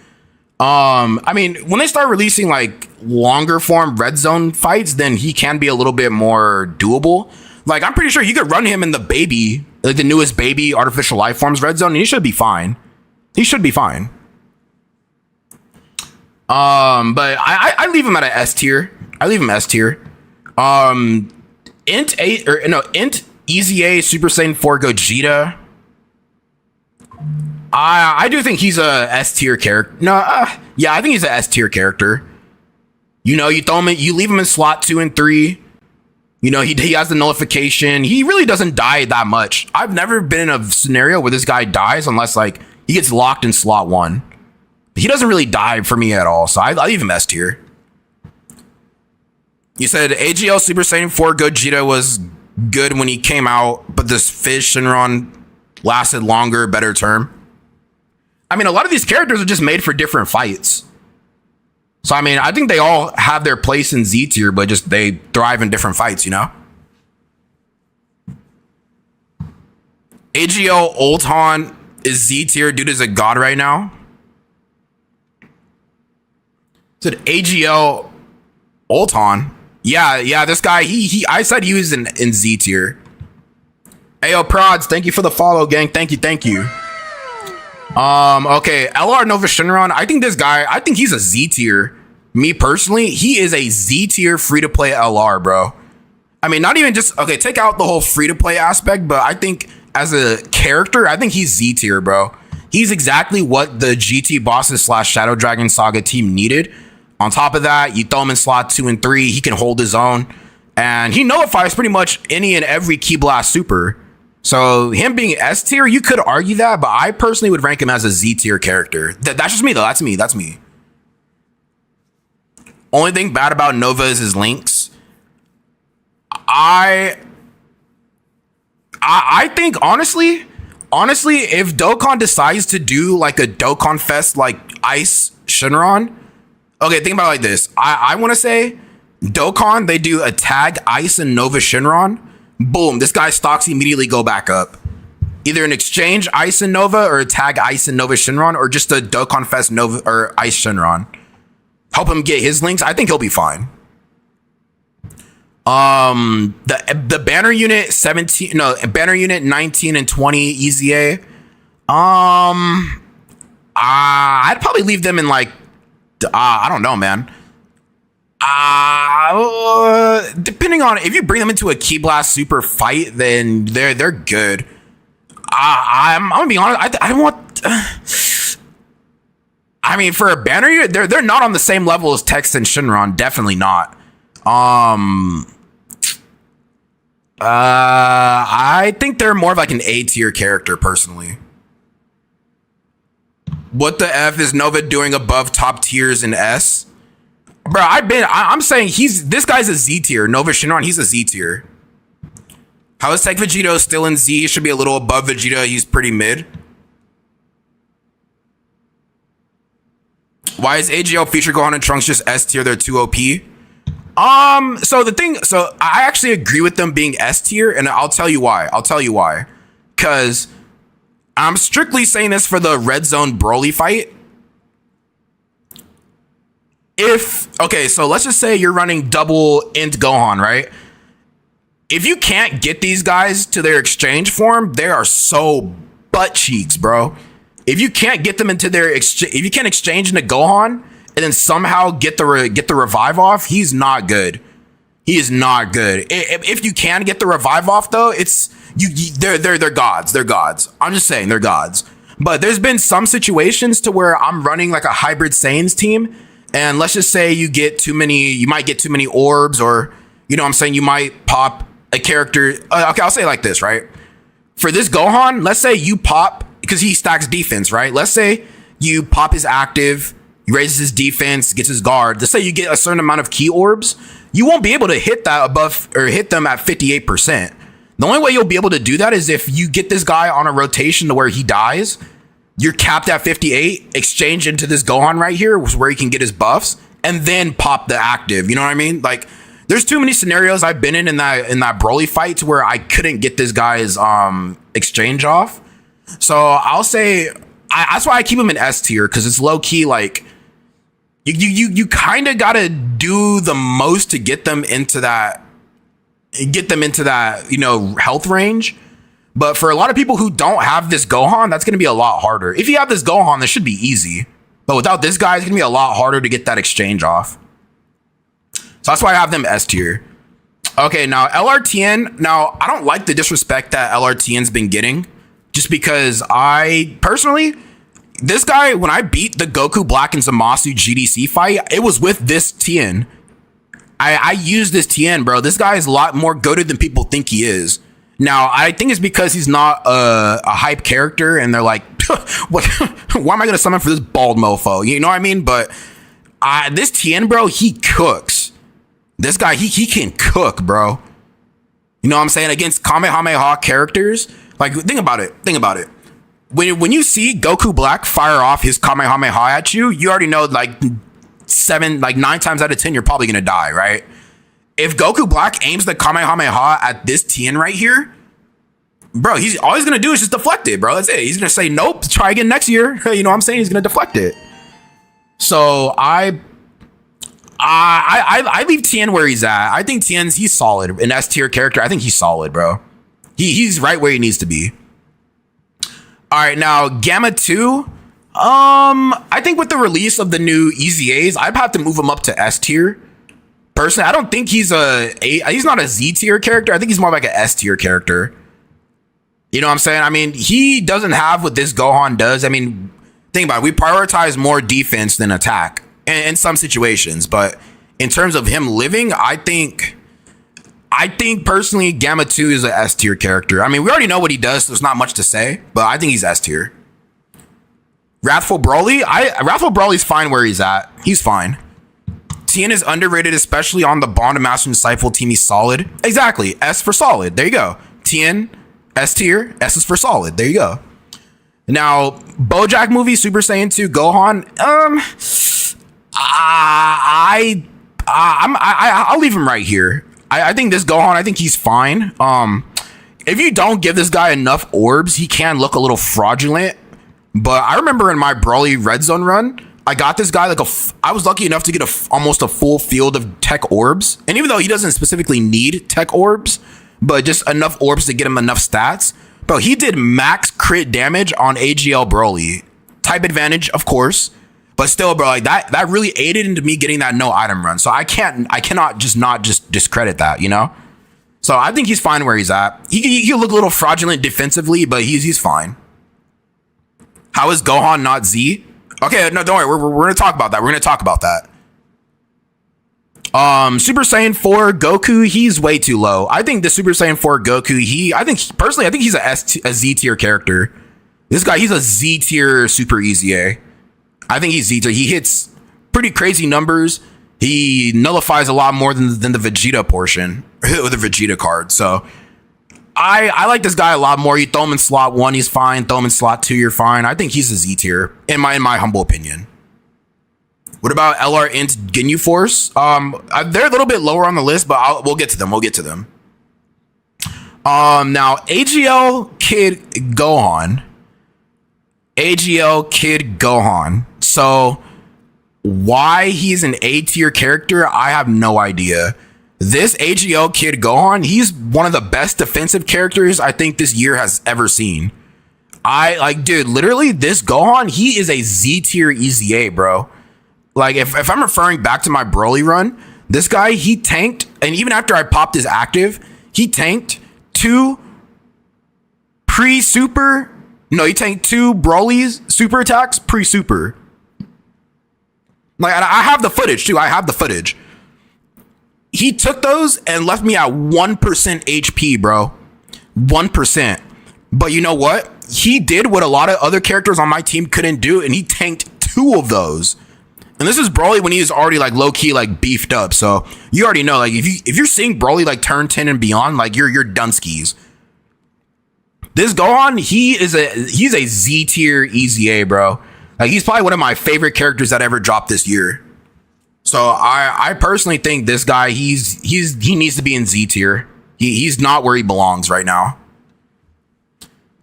[SPEAKER 1] I mean, when they start releasing like longer form red zone fights, then he can be a little bit more doable. Like, I'm pretty sure you could run him in the baby, like the newest baby artificial life forms red zone, and he should be fine. He should be fine. But I leave him at an S tier. I leave him S tier. Int Easy A Super Saiyan 4 Gogeta. I do think he's a S tier character. No, yeah, I think he's a S tier character. You know, you throw him in, you leave him in slot 2 and 3. You know, he has the nullification. He really doesn't die that much. I've never been in a scenario where this guy dies unless like he gets locked in slot 1. He doesn't really die for me at all, so I leave him S tier. You said AGL Super Saiyan 4 Gogeta was good when he came out, but this Fish Shinron lasted longer, better term. I mean, a lot of these characters are just made for different fights. So, I mean, I think they all have their place in Z tier, but just they thrive in different fights, you know? AGL Ulton is Z tier. Dude is a god right now. Said AGL Ulton. Yeah, this guy, I said he was in Z tier. Ayo, Prods, thank you for the follow, gang. Thank you. Okay, LR Nova Shinron. I think this guy, I think he's a Z tier. Me personally, he is a Z tier free to play LR, bro. I mean, not even just, okay, take out the whole free to play aspect, but I think as a character, I think he's Z tier, bro. He's exactly what the GT bosses / Shadow Dragon Saga team needed. On top of that, you throw him in slot 2 and 3, he can hold his own, and he nullifies pretty much any and every Ki Blast super. So him being S tier, you could argue that, but I personally would rank him as a Z tier character. That's just me though. That's me. Only thing bad about Nova is his links. I think honestly, if Dokkan decides to do like a Dokkan Fest like Ice Shinron, okay, think about it like this. I want to say Dokkan, they do a tag Ice and Nova Shinron. Boom, this guy's stocks immediately go back up. Either an exchange Ice and Nova or a tag Ice and Nova Shinron, or just a Dokkan Fest Nova or Ice Shinron. Help him get his links. I think he'll be fine. The banner unit 17, no, banner unit 19 and 20 Easy A. I'd probably leave them in like, I don't know, man. Depending on if you bring them into a Ki Blast super fight, then they're good. I'm gonna be honest. I don't want. I mean, for a banner unit, they're not on the same level as Tex and Shinron. Definitely not. I think they're more of like an A tier character personally. What the F is Nova doing above top tiers in S? Bro, I'm saying this guy's a Z tier. Nova Shinron, he's a Z tier. How is Tech Vegito still in Z? He should be a little above Vegeta. He's pretty mid. Why is AGL Future Gohan and Trunks just S tier? They're too OP. So I actually agree with them being S tier, and I'll tell you why. Because I'm strictly saying this for the Red Zone Broly fight. Okay, so let's just say you're running double Int Gohan, right? If you can't get these guys to their exchange form, they are so butt cheeks, bro. If you can't get them into their if you can't exchange into Gohan and then somehow get the revive off, he's not good. He is not good. If you can get the revive off though, they're gods. They're gods. I'm just saying they're gods. But there's been some situations to where I'm running like a hybrid Saiyans team, and let's just say you might get too many orbs, or you know what I'm saying, you might pop a character. Okay, I'll say it like this, right? For this Gohan, let's say you pop, because he stacks defense, right? Let's say you pop his active, he raises his defense, gets his guard. Let's say you get a certain amount of key orbs. You won't be able to hit that above or hit them at 58%. The only way you'll be able to do that is if you get this guy on a rotation to where he dies. You're capped at 58, exchange into this Gohan right here, where he can get his buffs, and then pop the active. You know what I mean? Like, there's too many scenarios I've been in that Broly fight to where I couldn't get this guy's exchange off. So I'll say that's why I keep him in S tier, because it's low key like you kind of gotta do the most to get them into that get them into that, health range. But for a lot of people who don't have this Gohan, that's going to be a lot harder. If you have this Gohan, this should be easy. But without this guy, it's going to be a lot harder to get that exchange off. So that's why I have them S tier. Okay, now LRTN. Now, I don't like the disrespect that LRTN's been getting. Just because I, personally, this guy, when I beat the Goku Black and Zamasu GDC fight, it was with this TN. I used this TN, bro. This guy is a lot more goated than people think he is. Now, I think it's because he's not a hype character, and they're like, what? Why am I going to summon for this bald mofo? You know what I mean? But this TN, bro, he cooks. This guy, he can cook, bro. You know what I'm saying? Against Kamehameha characters. Like, think about it. When you see Goku Black fire off his Kamehameha at you, you already know, like, 9 times out of 10, you're probably going to die, right? If Goku Black aims the Kamehameha at this TN right here, bro, all he's going to do is just deflect it, bro. That's it. He's going to say, nope, try again next year. You know what I'm saying? He's going to deflect it. So I leave TN where he's at. I think he's solid. An S tier character. I think he's solid, bro. He's right where he needs to be. All right, now Gamma 2. I think with the release of the new EZAs, I'd have to move him up to S tier. Personally, I don't think he's not a Z tier character. I think he's more like an S tier character. You know what I'm saying? I mean, he doesn't have what this Gohan does. I mean, think about it. We prioritize more defense than attack in some situations. But in terms of him living, I think personally, Gamma 2 is an S tier character. I mean, we already know what he does, so there's not much to say. But I think he's S tier. Wrathful Broly? Wrathful Broly's fine where he's at. He's fine. TN is underrated, especially on the Bond of Master Disciple team. He's solid. Exactly. S for solid. There you go. TN, S tier. S is for solid. There you go. Now, BoJack movie, Super Saiyan 2, Gohan. I'll leave him right here. I think this Gohan, I think he's fine. If you don't give this guy enough orbs, he can look a little fraudulent. But I remember in my Broly Red Zone run, I got this guy I was lucky enough to get almost a full field of tech orbs. And even though he doesn't specifically need tech orbs, but just enough orbs to get him enough stats, bro, he did max crit damage on AGL Broly. Type advantage, of course, but still, bro, like that really aided into me getting that no item run. So I cannot just discredit that, you know? So I think he's fine where he's at. He'll look a little fraudulent defensively, but he's fine. How is Gohan not Z? Okay, no, don't worry. We're going to talk about that. Super Saiyan 4 Goku, he's way too low. I think the Super Saiyan 4 Goku, I think he's a Z tier character. This guy, he's a Z tier Super EZA. I think he's Z tier. He hits pretty crazy numbers. He nullifies a lot more than the Vegeta portion with the Vegeta card. So I like this guy a lot more. You throw him in slot 1, he's fine. Throw him in slot 2, you're fine. I think he's a Z tier in my humble opinion. What about LR Int Ginyu Force? They're a little bit lower on the list, but we'll get to them. Now AGL Kid Gohan. So why he's an A tier character, I have no idea. This AGL Kid Gohan, he's one of the best defensive characters I think this year has ever seen. Dude, literally this Gohan, he is a Z tier EZA, bro. Like, if I'm referring back to my Broly run, this guy, he tanked, and even after I popped his active, he tanked 2 Broly's super attacks pre-super. Like, I have the footage, too. He took those and left me at 1% HP, bro. 1%. But you know what? He did what a lot of other characters on my team couldn't do, and he tanked 2 of those. And this is Broly when he is already like low key like beefed up. So you already know, like, if you're seeing Broly like turn 10 and beyond, like you're done skis. This Gohan, he's a Z tier EZA, bro. Like, he's probably one of my favorite characters that ever dropped this year. So I personally think this guy, he needs to be in Z tier. He's not where he belongs right now.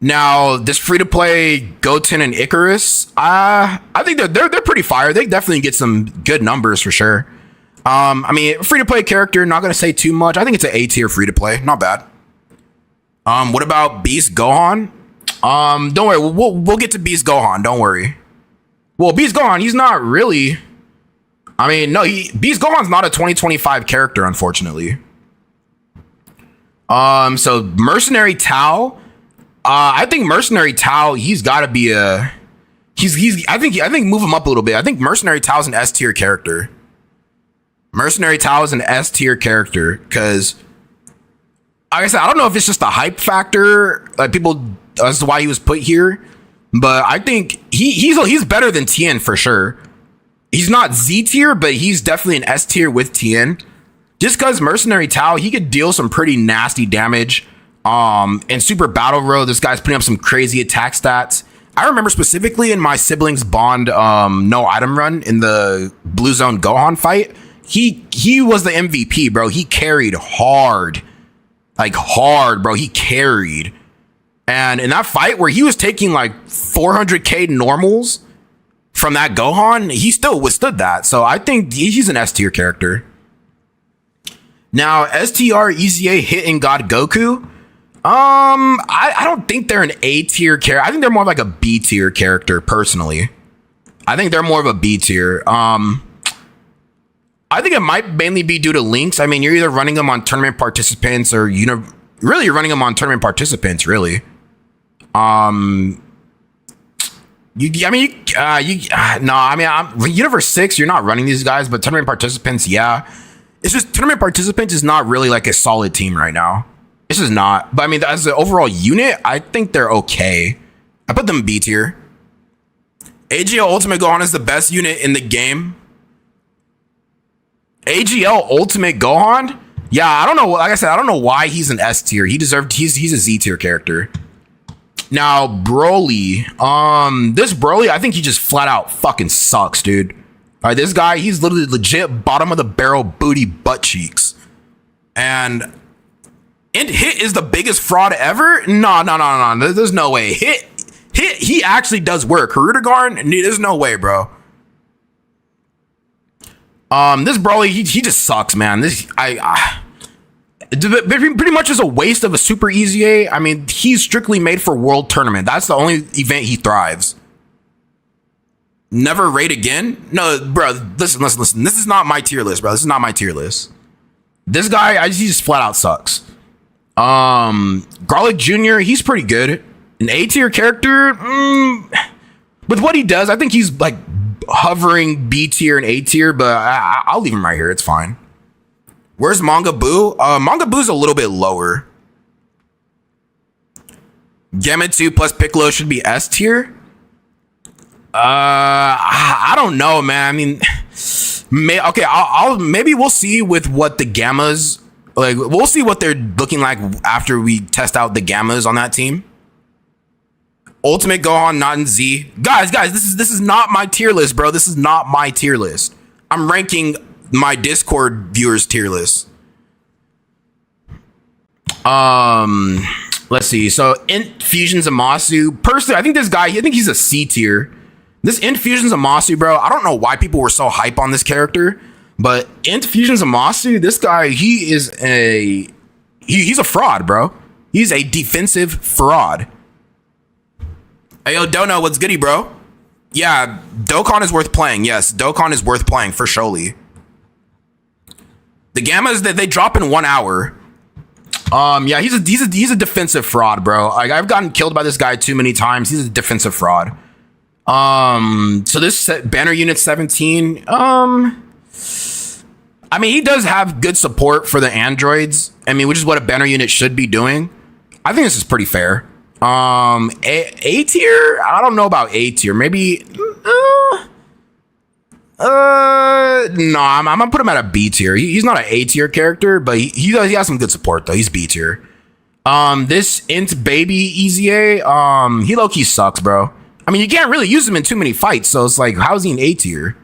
[SPEAKER 1] Now, this free-to-play Goten and Icarus, I think they're pretty fire. They definitely get some good numbers for sure. I mean, free to play character. Not gonna say too much. I think it's an A tier free to play. Not bad. What about Beast Gohan? Don't worry. We'll get to Beast Gohan. Don't worry. Well, Beast Gohan, he's not really. I mean, no, Beast Gohan's not a 2025 character, unfortunately. So Mercenary Tao. I think Mercenary Tao, he's got to be a. I think move him up a little bit. I think Mercenary Tao's an S tier character. Mercenary Tao is an S tier character because, like I said, I don't know if it's just a hype factor, like people as to why he was put here, but I think he's better than Tien for sure. He's not Z tier, but he's definitely an S tier with Tien. Just because Mercenary Tao, he could deal some pretty nasty damage. In Super Battle Road, this guy's putting up some crazy attack stats. I remember specifically in my siblings bond no item run in the Blue Zone Gohan fight. He was the MVP, bro. He carried hard. Like hard, bro. He carried. And in that fight where he was taking like 400k normals from that Gohan, he still withstood that. So I think he's an S tier character. Now, STR EZA hitting God Goku. I don't think they're an A tier character. I think they're more like a B tier character, personally. I think they're more of a B tier. I think it might mainly be due to links. I mean, you're either running them on tournament participants or really you're running them on tournament participants, really. Universe 6, you're not running these guys, but tournament participants, yeah. It's just tournament participants is not really like a solid team right now. This is not. But I mean, as an overall unit, I think they're okay. I put them B tier. AGL Ultimate Gohan is the best unit in the game. AGL Ultimate Gohan? Yeah, I don't know. Like I said, I don't know why he's an S tier. He's a Z tier character. Now, Broly. This Broly, I think he just flat out fucking sucks, dude. All right, this guy, he's literally legit bottom of the barrel booty butt cheeks. And Hit is the biggest fraud ever? No. There's no way. Hit, he actually does work. Harudegarn, there's no way, bro. This Broly, he just sucks, man. Pretty much is a waste of a Super EZA. I mean, he's strictly made for World Tournament. That's the only event he thrives. Never raid again? No, bro, listen. This is not my tier list, bro. This is not my tier list. This guy, he just flat out sucks. Garlic Jr., he's pretty good. An A tier character, with what he does, I think he's like hovering B tier and A tier, but I'll leave him right here. It's fine. Where's Manga Buu? Manga Buu's a little bit lower. Gemitsu plus Piccolo should be S tier. I don't know, man. I mean, maybe we'll see with what the Gammas, like, we'll see what they're looking like after we test out the Gammas on that team. Ultimate Gohan, not in Z. Guys, this is not my tier list, bro. This is not my tier list. I'm ranking my Discord viewers tier list. Let's see. So Infusion Zamasu. Personally, I think this guy, I think he's a C tier. This Infusion Zamasu, bro, I don't know why people were so hype on this character, but Infusion Zamasu, this guy, he's a fraud, bro. He's a defensive fraud. Hey, yo, Dono, what's goody, bro? Yeah, Dokkan is worth playing. Yes, Dokkan is worth playing for surely. The Gammas that they drop in 1 hour. Yeah, he's a defensive fraud, bro. Like, I've gotten killed by this guy too many times. He's a defensive fraud. So this banner unit 17. I mean, he does have good support for the androids. I mean, which is what a banner unit should be doing. I think this is pretty fair. A tier? I don't know about A tier. Maybe. No, I'm gonna put him at a B tier. He's not an A tier character, but he has some good support though. He's B tier. This Int Baby EZA, he low key sucks, bro. I mean, you can't really use him in too many fights, so it's like, how is he an A tier?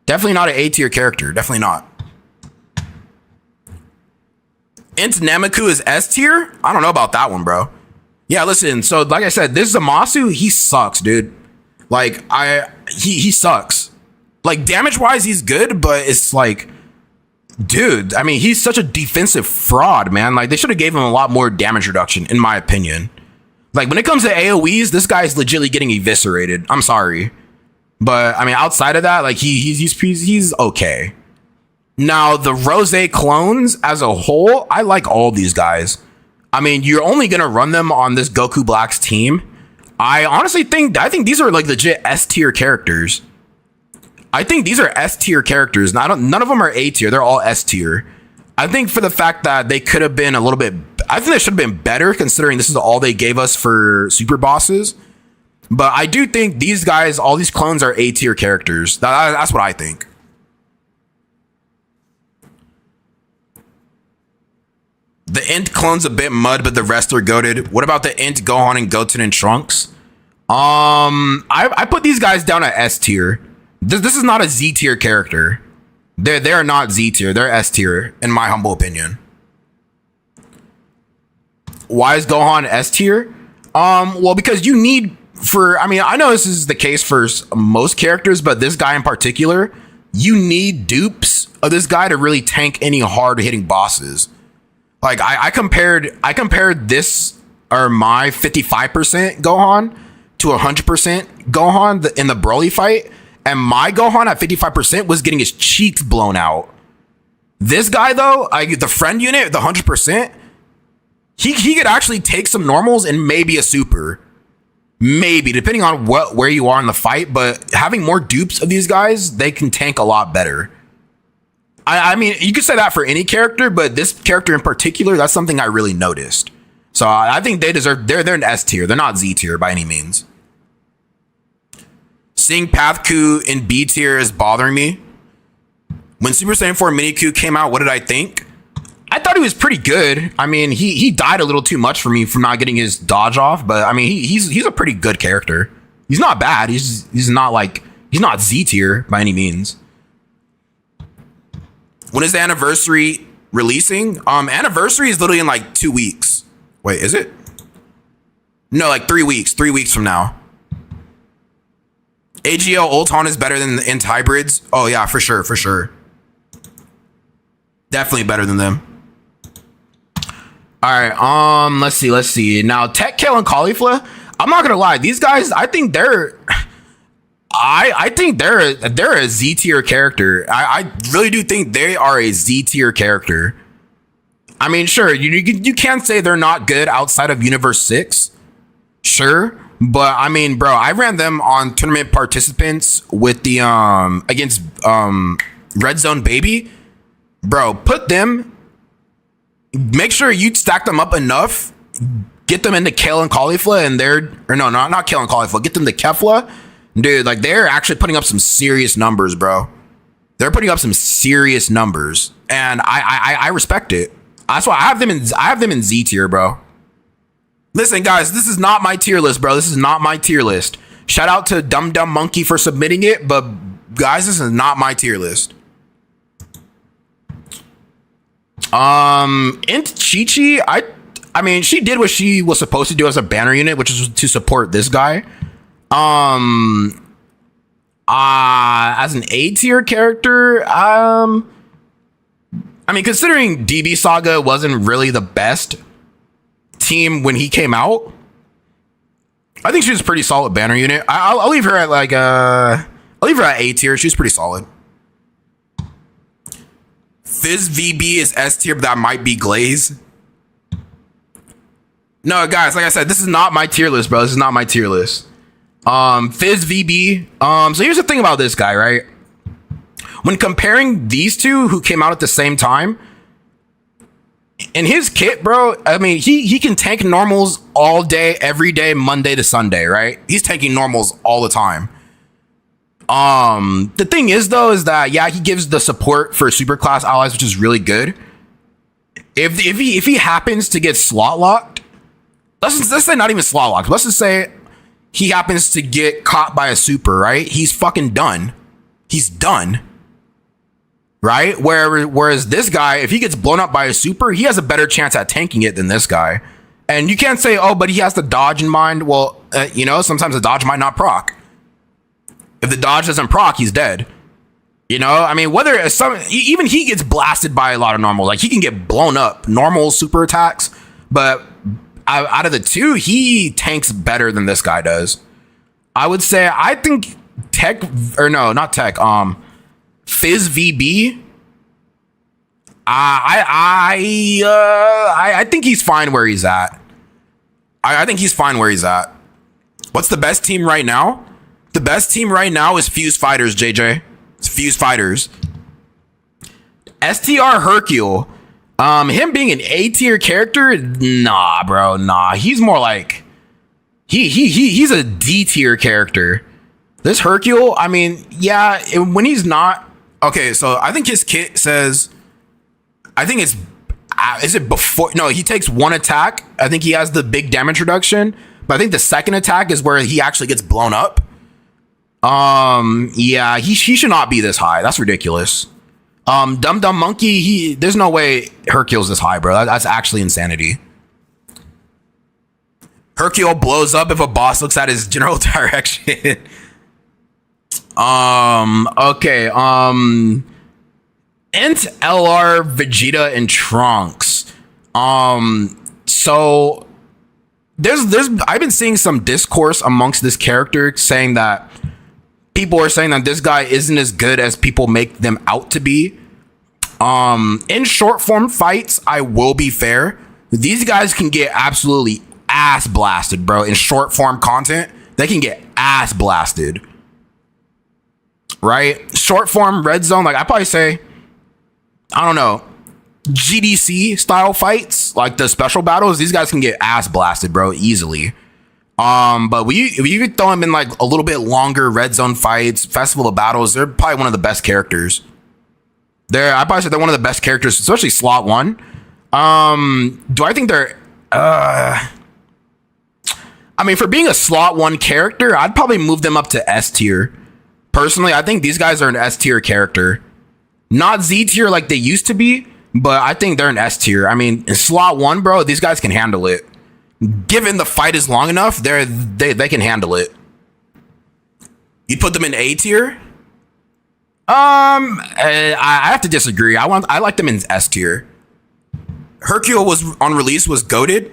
[SPEAKER 1] Definitely not an A tier character. Definitely not. Int Namaku is S tier? I don't know about that one, bro. Yeah, listen. So, like I said, this Zamasu, he sucks, dude. Like, he sucks. Like, damage-wise, he's good, but it's like, Dude, I mean, he's such a defensive fraud, man. Like, they should have gave him a lot more damage reduction, in my opinion. Like, when it comes to AoEs, this guy's legitimately getting eviscerated. I'm sorry. But, I mean, outside of that, like, he's okay. Now, the Rose clones as a whole, I like all these guys. I mean, you're only going to run them on this Goku Black's team. I honestly think these are, like, legit S-tier characters. I think these are S-tier characters. None of them are A-tier. They're all S-tier. I think for the fact that they could have been a little bit... I think they should have been better considering this is all they gave us for super bosses. But I do think these guys, all these clones are A-tier characters. That's what I think. The Int clone's a bit mud, but the rest are goated. What about the Int, Gohan, and Goten, and Trunks? I put these guys down at S-tier. This is not a Z-tier character. They're not Z-tier. They're S-tier, in my humble opinion. Why is Gohan S-tier? Well, because you need I mean, I know this is the case for most characters, but this guy in particular, you need dupes of this guy to really tank any hard-hitting bosses. Like, I compared this, or my 55% Gohan to 100% Gohan in the Broly fight. And my Gohan at 55% was getting his cheeks blown out. This guy, though, the friend unit, the 100%, he could actually take some normals and maybe a super. Maybe, depending on where you are in the fight. But having more dupes of these guys, they can tank a lot better. I mean, you could say that for any character, but this character in particular, that's something I really noticed. So I think they deserve, they're an S tier. They're not Z tier by any means. Seeing Pathku in B tier is bothering me. When Super Saiyan 4 Mini-Q came out, what did I think? I thought he was pretty good. I mean, he died a little too much for me from not getting his dodge off, but I mean, he's a pretty good character. He's not bad. He's not Z tier by any means. When is the anniversary releasing? Anniversary is literally in like 2 weeks. Wait, is it? No, like 3 weeks. 3 weeks from now. AGL Ultron is better than the Int hybrids. Oh yeah, for sure, for sure. Definitely better than them. All right, let's see. Now, Tech Kale and Caulifla, I'm not gonna lie, these guys, I think they're a Z tier character. I really do think they are a Z tier character. I mean, sure, you can't say they're not good outside of Universe 6. Sure. But I mean, bro, I ran them on tournament participants with the against Red Zone Baby. Bro, put them, make sure you stack them up enough, get them into Kale and Caulifla and not Kale and Caulifla, get them to Kefla. Dude, like they're actually putting up some serious numbers, bro. They're putting up some serious numbers. And I respect it. That's why I have them in Z tier, bro. Listen, guys, this is not my tier list, bro. This is not my tier list. Shout out to Dum Dum Monkey for submitting it, but guys, this is not my tier list. Int Chi-Chi, I mean, she did what she was supposed to do as a banner unit, which is to support this guy. As an A tier character, I mean, considering DB Saga wasn't really the best team when he came out, I think she was a pretty solid banner unit. I'll leave her at like I'll leave her at A tier. She's pretty solid. Fizz VB is S tier, but that might be Glaze. No, guys, like I said, this is not my tier list, bro. This is not my tier list. Fizz VB. So here's the thing about this guy, right? When comparing these two who came out at the same time, in his kit, bro, I mean, he can tank normals all day, every day, Monday to Sunday, right? He's tanking normals all the time. The thing is, though, is that, yeah, he gives the support for super class allies, which is really good. If he happens to get slot locked, let's say not even slot locked, let's just say he happens to get caught by a super, right? He's fucking done. He's done. Right? Whereas this guy, if he gets blown up by a super, he has a better chance at tanking it than this guy. And you can't say, oh, but he has the dodge in mind. Well, sometimes the dodge might not proc. If the dodge doesn't proc, he's dead. You know, I mean, whether even he gets blasted by a lot of normal, like he can get blown up, normal super attacks, but out of the two, he tanks better than this guy does. I would say, I think not Tech, Fizz VB. I think he's fine where he's at. I think he's fine where he's at. What's the best team right now? The best team right now is Fuse Fighters, JJ. It's Fuse Fighters. STR Hercule. Him being an A tier character, nah, bro, nah. He's more like he's a D tier character. This Hercule, I mean, yeah, when he's not okay. So I think his kit says, I think it's is it before? No, he takes one attack. I think he has the big damage reduction, but I think the second attack is where he actually gets blown up. Yeah, he should not be this high. That's ridiculous. Dumb Monkey, there's no way Hercule's this high, bro. That's actually insanity. Hercule blows up if a boss looks at his general direction. Okay. Ent LR Vegeta and Trunks. So there's I've been seeing some discourse amongst this character saying that people are saying that this guy isn't as good as people make them out to be. In short form fights, I will be fair. These guys can get absolutely ass blasted, bro. In short form content, they can get ass blasted. Right? Short form red zone, like I probably say, I don't know, GDC style fights, like the special battles, these guys can get ass blasted, bro, easily. But if you could throw them in like a little bit longer red zone fights, festival of battles, they're probably one of the best characters. I probably said they're one of the best characters, especially slot 1. Do I think they're I mean, for being a slot 1 character, I'd probably move them up to S tier. Personally, I think these guys are an S tier character. Not Z tier like they used to be, but I think they're an S tier. I mean, in slot 1, bro, these guys can handle it. Given the fight is long enough, they can handle it. You'd put them in A tier? I have to disagree. I like them in S tier. Hercule was on release was goated.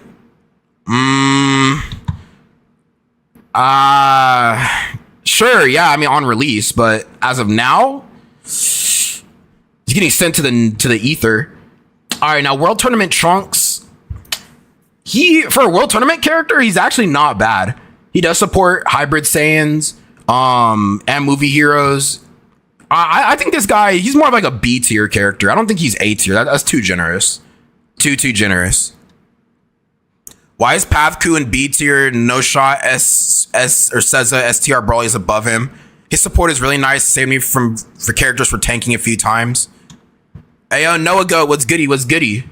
[SPEAKER 1] Sure, yeah. I mean, on release, but as of now, he's getting sent to the ether. All right, now World Tournament Trunks. For a World Tournament character, he's actually not bad. He does support Hybrid Saiyans, and movie heroes. I think this guy, he's more of like a B tier character. I don't think he's A tier. That's too generous. Too generous. Why is Pathku in B tier? No shot S or Seza STR Brawly is above him. His support is really nice. Saved me for characters for tanking a few times. Hey, Noah Goat, what's goody? What's goody?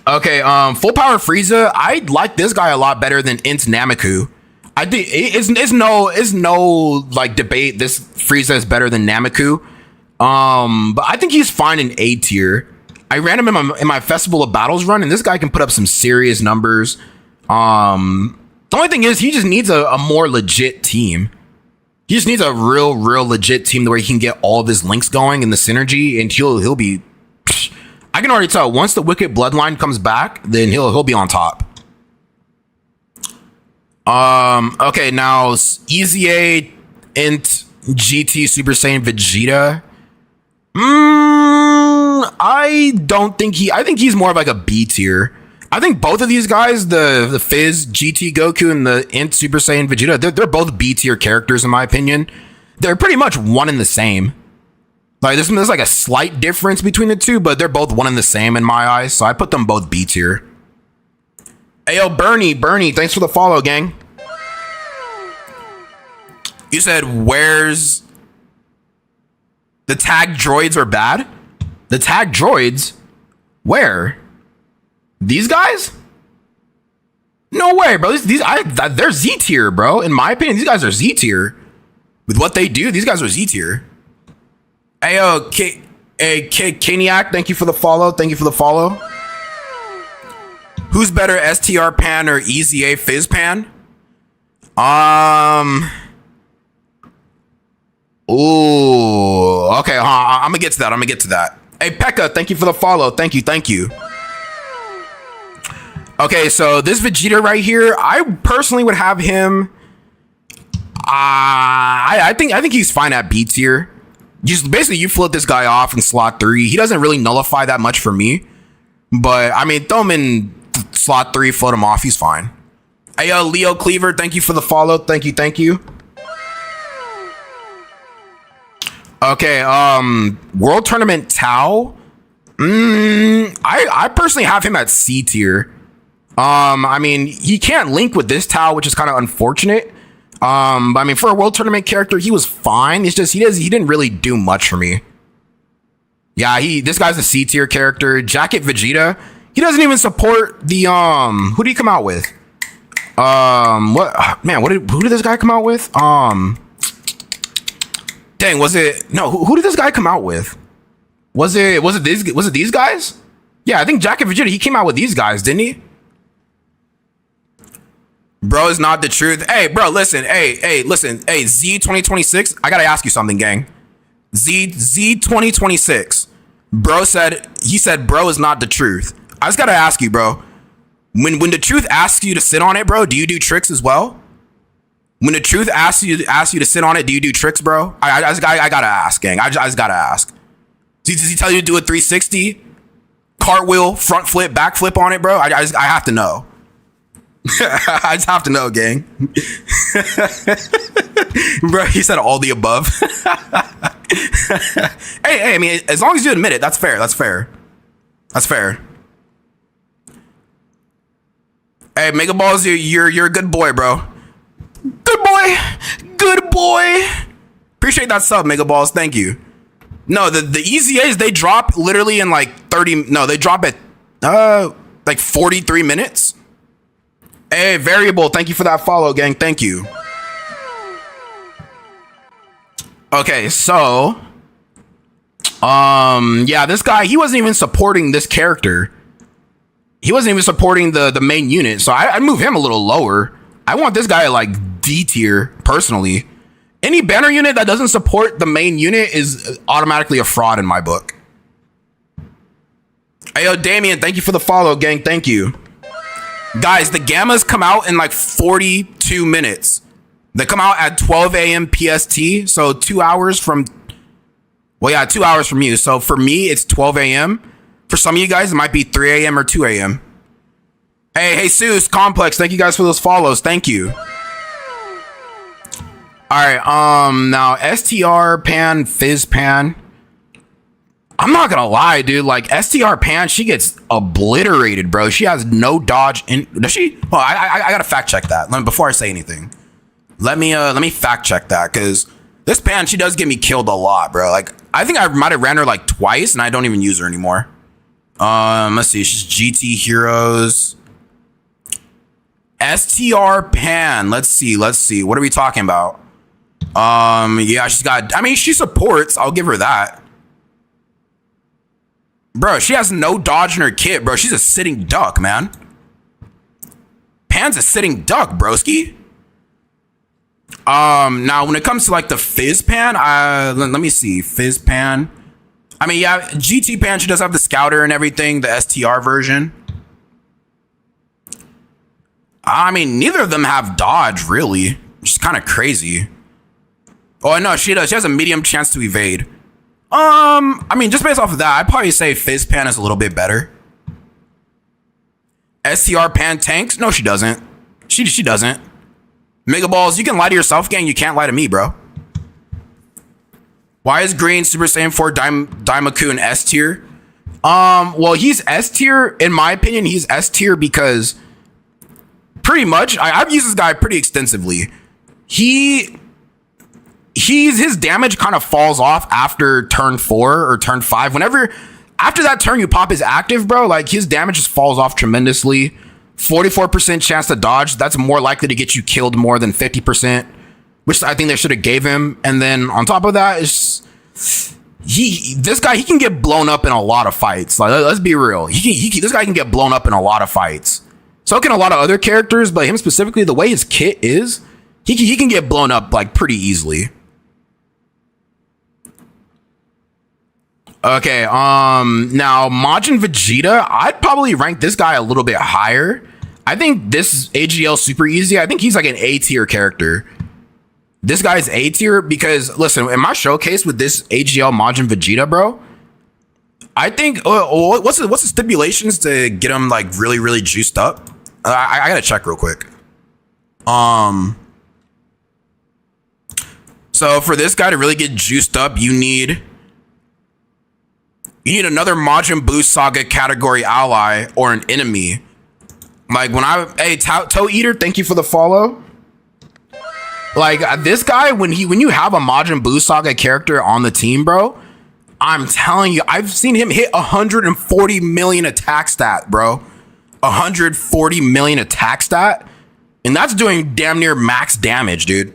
[SPEAKER 1] Okay, Full Power Frieza. I like this guy a lot better than Int Namiku. I think it's no like debate. This Frieza is better than Namiku. But I think he's fine in A tier. I ran him in my Festival of Battles run, and this guy can put up some serious numbers. The only thing is, he just needs a more legit team. He just needs a real legit team where he can get all of his links going and the synergy, and he'll be. I can already tell once the Wicked Bloodline comes back, then he'll be on top. Okay, now EZA Int GT Super Saiyan Vegeta. I think he's more of like a B tier. I think both of these guys, the Fizz GT Goku and the Int Super Saiyan Vegeta, they're both B tier characters in my opinion. They're pretty much one and the same. Like there's like a slight difference between the two, but they're both one and the same in my eyes. So I put them both B tier. Ayo, Bernie, thanks for the follow, gang. You said where's the tag droids are bad? The tag droids? Where? These guys? No way, bro. They're Z tier, bro. In my opinion, these guys are Z tier. With what they do, these guys are Z tier. Ayo, Kaniac, thank you for the follow. Thank you for the follow. Who's better, STR Pan or EZA Fizz Pan? Ooh, okay, I'm gonna get to that. I'm gonna get to that. Hey, Pekka, thank you for the follow. Thank you, thank you. Okay, so this Vegeta right here, I personally would have him. I think he's fine at B tier. Just basically, you float this guy off in slot 3. He doesn't really nullify that much for me, but I mean, throw him in slot 3, float him off. He's fine. Hey, Leo Cleaver, thank you for the follow. Thank you, thank you. Okay, World Tournament Tao. I personally have him at C tier. I mean, he can't link with this Tao, which is kind of unfortunate. But I mean, for a World Tournament character, he was fine. It's just he didn't really do much for me. Yeah, this guy's a C tier character. Jacket Vegeta. He doesn't even support the who did he come out with? Who did this guy come out with? Dang, was it no? Who did this guy come out with? Was it these guys? Yeah, I think Jacket Vegeta. He came out with these guys, didn't he? Bro is not the truth. Hey, bro, listen. Hey, listen. Hey, Z 2026. I gotta ask you something, gang. Z 2026. Bro said bro is not the truth. I just gotta ask you, bro. When the truth asks you to sit on it, bro, do you do tricks as well? When the truth asks you to sit on it, do you do tricks, bro? I gotta ask, gang. I just gotta ask. Does he tell you to do a 360, cartwheel, front flip, back flip on it, bro? I have to know. I just have to know, gang. Bro, he said all the above. hey, I mean, as long as you admit it, that's fair. That's fair. That's fair. Hey, Mega Balls, you're a good boy, bro. Good boy. Good boy. Appreciate that sub, Mega Balls. Thank you. No, the EZAs, they drop literally in like 30. No, they drop at like 43 minutes. Hey, Variable, thank you for that follow, gang. Thank you. Okay, so yeah, this guy, he wasn't even supporting this character. He wasn't even supporting the main unit, so I'd move him a little lower. I want this guy at like D tier, personally. Any banner unit that doesn't support the main unit is automatically a fraud in my book. Hey, yo, Damien, thank you for the follow, gang. Thank you. Guys, the Gammas come out in like 42 minutes. They come out at 12 a.m. PST, so 2 hours from... Well, yeah, 2 hours from you. So for me, it's 12 a.m. For some of you guys, it might be 3 a.m. or 2 a.m. Hey, Jesus Complex, thank you guys for those follows. Thank you. All right, now STR Pan, Fizz Pan. I'm not gonna lie, dude. Like STR Pan, she gets obliterated, bro. She has no dodge in. Does she? Well, I gotta fact check that before I say anything. Let me fact check that, because this Pan, she does get me killed a lot, bro. Like I think I might have ran her like twice, and I don't even use her anymore. Let's see. She's GT Heroes. STR Pan. Let's see. What are we talking about? Yeah, she's got. I mean, she supports. I'll give her that. Bro, she has no dodge in her kit, bro. She's a sitting duck, man. Pan's a sitting duck, broski. Now when it comes to like the Fizz Pan, let me see. Fizz Pan. I mean, yeah, GT Pan, she does have the Scouter and everything, the STR version. I mean, neither of them have dodge, really. Which is kind of crazy. Oh, no, she does. She has a medium chance to evade. I mean, just based off of that, I'd probably say Fizz Pan is a little bit better. STR Pan tanks? No, she doesn't. She doesn't. Mega Balls, you can lie to yourself, gang. You can't lie to me, bro. Why is Green Super Saiyan 4 Daimakun S tier? Well, he's S tier. In my opinion, he's S tier because pretty much, I've used this guy pretty extensively. His damage kind of falls off after turn 4 or turn 5. Whenever after that turn you pop his active, bro, like his damage just falls off tremendously. 44% chance to dodge. That's more likely to get you killed more than 50%, which I think they should have gave him. And then on top of that, this guy, he can get blown up in a lot of fights. Like, let's be real. This guy can get blown up in a lot of fights. So can a lot of other characters, but him specifically, the way his kit is, he can get blown up like pretty easily. Okay, now Majin Vegeta, I'd probably rank this guy a little bit higher. I think this AGL super easy. I think he's like an A tier character. This guy's A tier because listen, in my showcase with this AGL Majin Vegeta, bro, I think what's the stipulations to get him like really juiced up? I gotta check real quick. So for this guy to really get juiced up, you need another Majin Buu Saga category ally or an enemy. Like hey, Toe Eater, thank you for the follow. Like this guy, when you have a Majin Buu Saga character on the team, bro, I'm telling you, I've seen him hit 140 million attack stat, bro. 140 million attack stat, and that's doing damn near max damage, dude.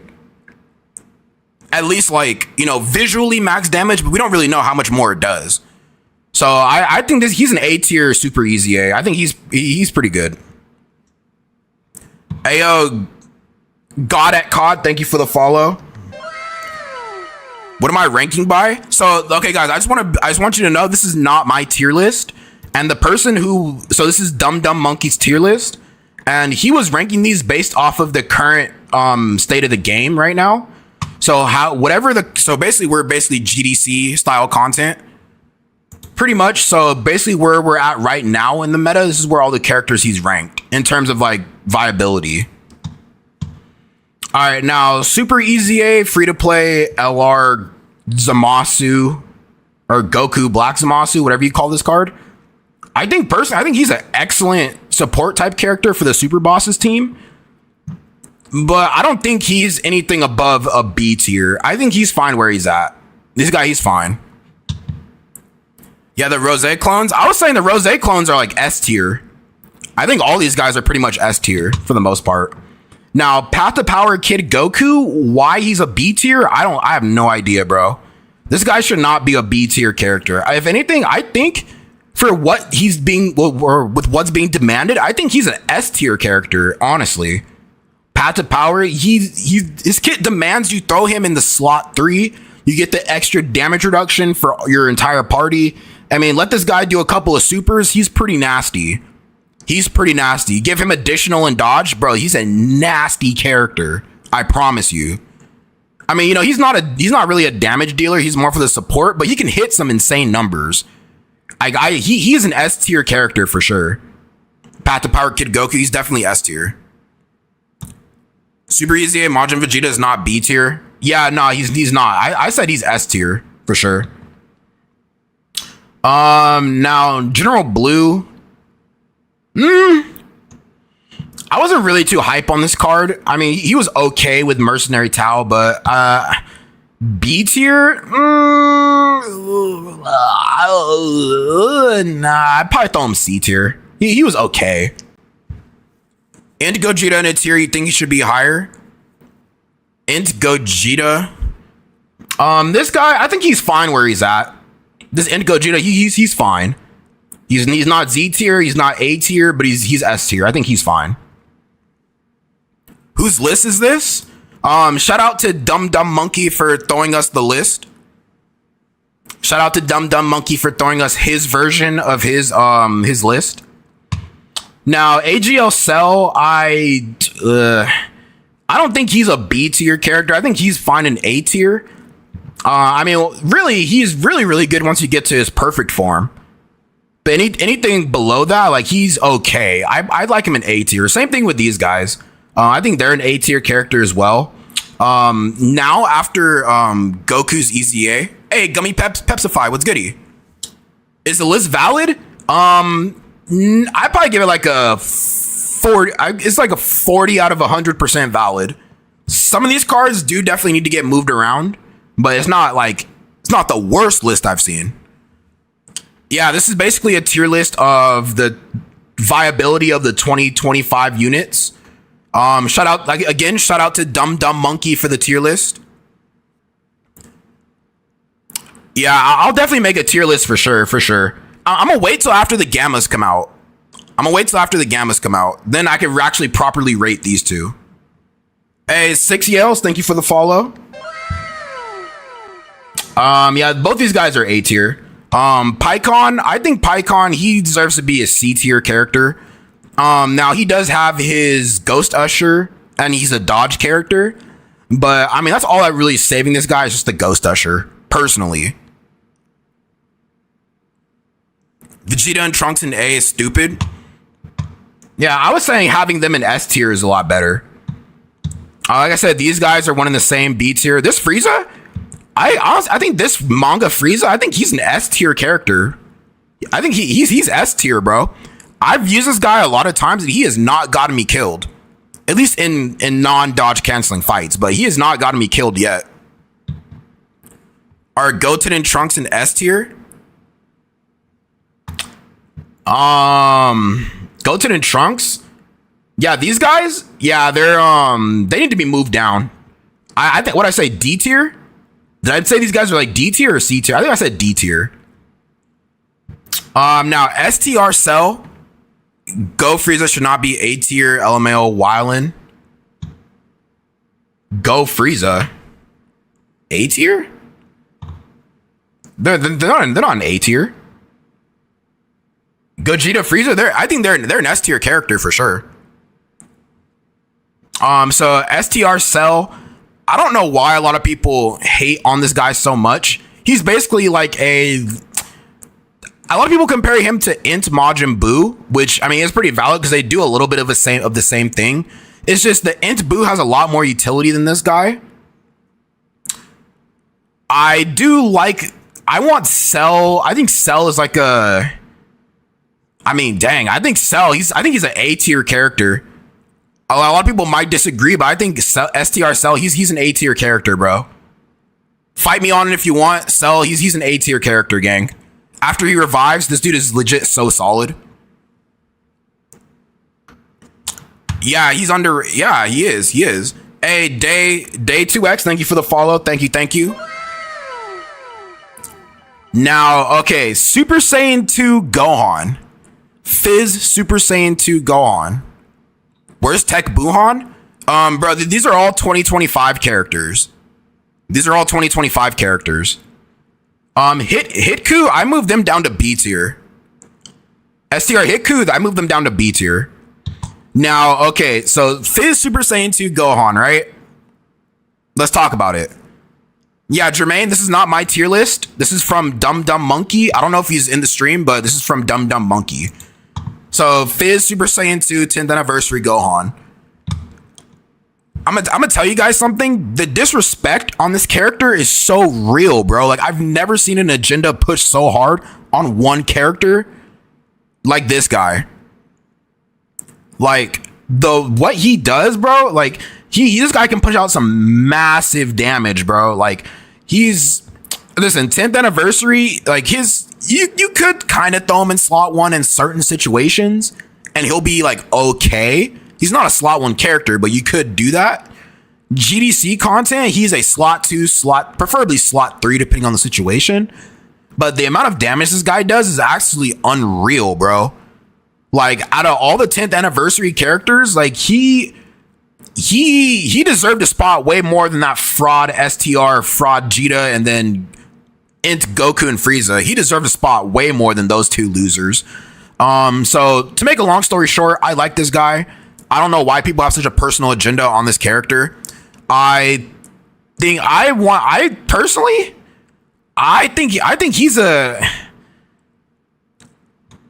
[SPEAKER 1] At least like, visually max damage, but we don't really know how much more it does. So I think he's an A tier super easy A. I think he's pretty good. Ayo, God at COD, thank you for the follow. What am I ranking by? So okay, guys, I just want you to know this is not my tier list, and the person this is Dumb Monkey's tier list, and he was ranking these based off of the current state of the game right now. So so basically we're GDC style content. Pretty much. So basically where we're at right now in the meta, this is where all the characters he's ranked in terms of like viability. All right, now super easy A, free to play LR Zamasu or Goku Black Zamasu, whatever you call this card. I think he's an excellent support type character for the Super Bosses team. But I don't think he's anything above a B tier. I think he's fine where he's at. This guy, he's fine. Yeah, the Rose clones. I was saying the Rose clones are like S tier. I think all these guys are pretty much S tier for the most part. Now, Path to Power Kid Goku, why he's a B tier? I have no idea, bro. This guy should not be a B tier character. If anything, I think for what he's being, or with what's being demanded, I think he's an S tier character, honestly. Path to Power, his kit demands you throw him in the slot 3. You get the extra damage reduction for your entire party. I mean, let this guy do a couple of supers. He's pretty nasty. He's pretty nasty. Give him additional and dodge, bro. He's a nasty character. I promise you. I mean, he's not really a damage dealer. He's more for the support, but he can hit some insane numbers. He is an S tier character for sure. Path to Power Kid Goku, he's definitely S tier. Super easy. Majin Vegeta is not B tier. Yeah, no, he's not. I said he's S tier for sure. Now General Blue. I wasn't really too hype on this card. I mean, he was okay with Mercenary Tao, but B tier. Nah, I'd probably throw him C tier. He was okay. And Gogeta in a tier, you think he should be higher? And Gogeta. This guy, I think he's fine where he's at. This End Gogeta, he's fine. He's not Z tier, he's not A tier, but he's S tier. I think he's fine. Whose list is this? Shout out to Dumb Monkey for throwing us the list. Shout out to Dumb Monkey for throwing us his version of his list. Now, AGL Cell, I don't think he's a B tier character. I think he's fine in A tier. I mean, really, he's really good once you get to his perfect form. But anything below that, like, he's okay. I'd like him in A tier. Same thing with these guys. I think they're an A tier character as well. Now after Goku's Easy A, hey, Gummy Pepsify, what's goody? Is the list valid? I'd probably give it like a 40. It's like a 40 out of 100% valid. Some of these cards do definitely need to get moved around, but it's not the worst list I've seen. Yeah, this is basically a tier list of the viability of the 2025 units. Shout out to Dumb Monkey for the tier list. Yeah, I'll definitely make a tier list for sure. I'm gonna wait till after the gammas come out. Then I can actually properly rate these two. Hey, 6 Yales, thank you for the follow. Yeah, both these guys are A tier. Pycon, I think Pycon, he deserves to be a C tier character. Now he does have his Ghost Usher and he's a dodge character, but I mean that's all that really is saving this guy is just the Ghost Usher, personally. Vegeta and Trunks in A is stupid. Yeah, I was saying having them in S tier is a lot better. Like I said, these guys are one in the same B tier. This Frieza, I think this manga Frieza, I think he's an S tier character. I think he's S tier, bro. I've used this guy a lot of times and he has not gotten me killed. At least in non-dodge canceling fights, but he has not gotten me killed yet. Are Goten and Trunks in S tier? Goten and Trunks? Yeah, these guys, yeah, they need to be moved down. I think what I say, D tier? Did I say these guys are like D tier or C tier? I think I said D tier. Now STR Cell, Go Frieza should not be A tier. LMAO Wylin. Go Frieza, A tier? They're not an A tier. Gogeta Frieza, I think they're an S tier character for sure. So STR Cell, I don't know why a lot of people hate on this guy so much. He's basically like a lot of people compare him to Int Majin Buu, which I mean is pretty valid because they do a little bit of the same thing. It's just that Int Buu has a lot more utility than this guy. I want Cell. I think Cell is like a. I mean, dang, I think Cell. I think he's an A tier character. A lot of people might disagree, but I think STR Cell, he's an A tier character, bro. Fight me on it if you want. Cell, he's an A tier character, gang. After he revives, this dude is legit so solid. Yeah, he's under. Yeah, he is. Hey, Day 2X, thank you for the follow. Thank you. Now, okay, Super Saiyan 2 Gohan. Fizz Super Saiyan 2 Gohan. Where's Tech Buhan? Bro, these are all 2025 characters. Hitku, I moved them down to B tier. STR Hitku, I moved them down to B tier. Now, okay, so Fizz Super Saiyan 2 Gohan, right? Let's talk about it. Yeah, Jermaine, this is not my tier list. This is from Dum Dum Monkey. I don't know if he's in the stream, but this is from Dum Dum Monkey. So Fizz Super Saiyan 2 10th anniversary Gohan. I'm gonna tell you guys something. The disrespect on this character is so real, bro. Like I've never seen an agenda push so hard on one character like this guy. Like what he does, bro. Like this guy can push out some massive damage, bro. Like listen, 10th anniversary, like you could kind of throw him in slot 1 in certain situations and he'll be like okay. He's not a slot 1 character, but you could do that. GDC content, he's a slot 2, preferably slot 3 depending on the situation. But the amount of damage this guy does is actually unreal, bro. Like out of all the 10th anniversary characters, like he deserved a spot way more than that fraud STR, fraud Jita, and then Int Goku and Frieza. He deserved a spot way more than those two losers. So to make a long story short, I like this guy. I don't know why people have such a personal agenda on this character. I think he's a.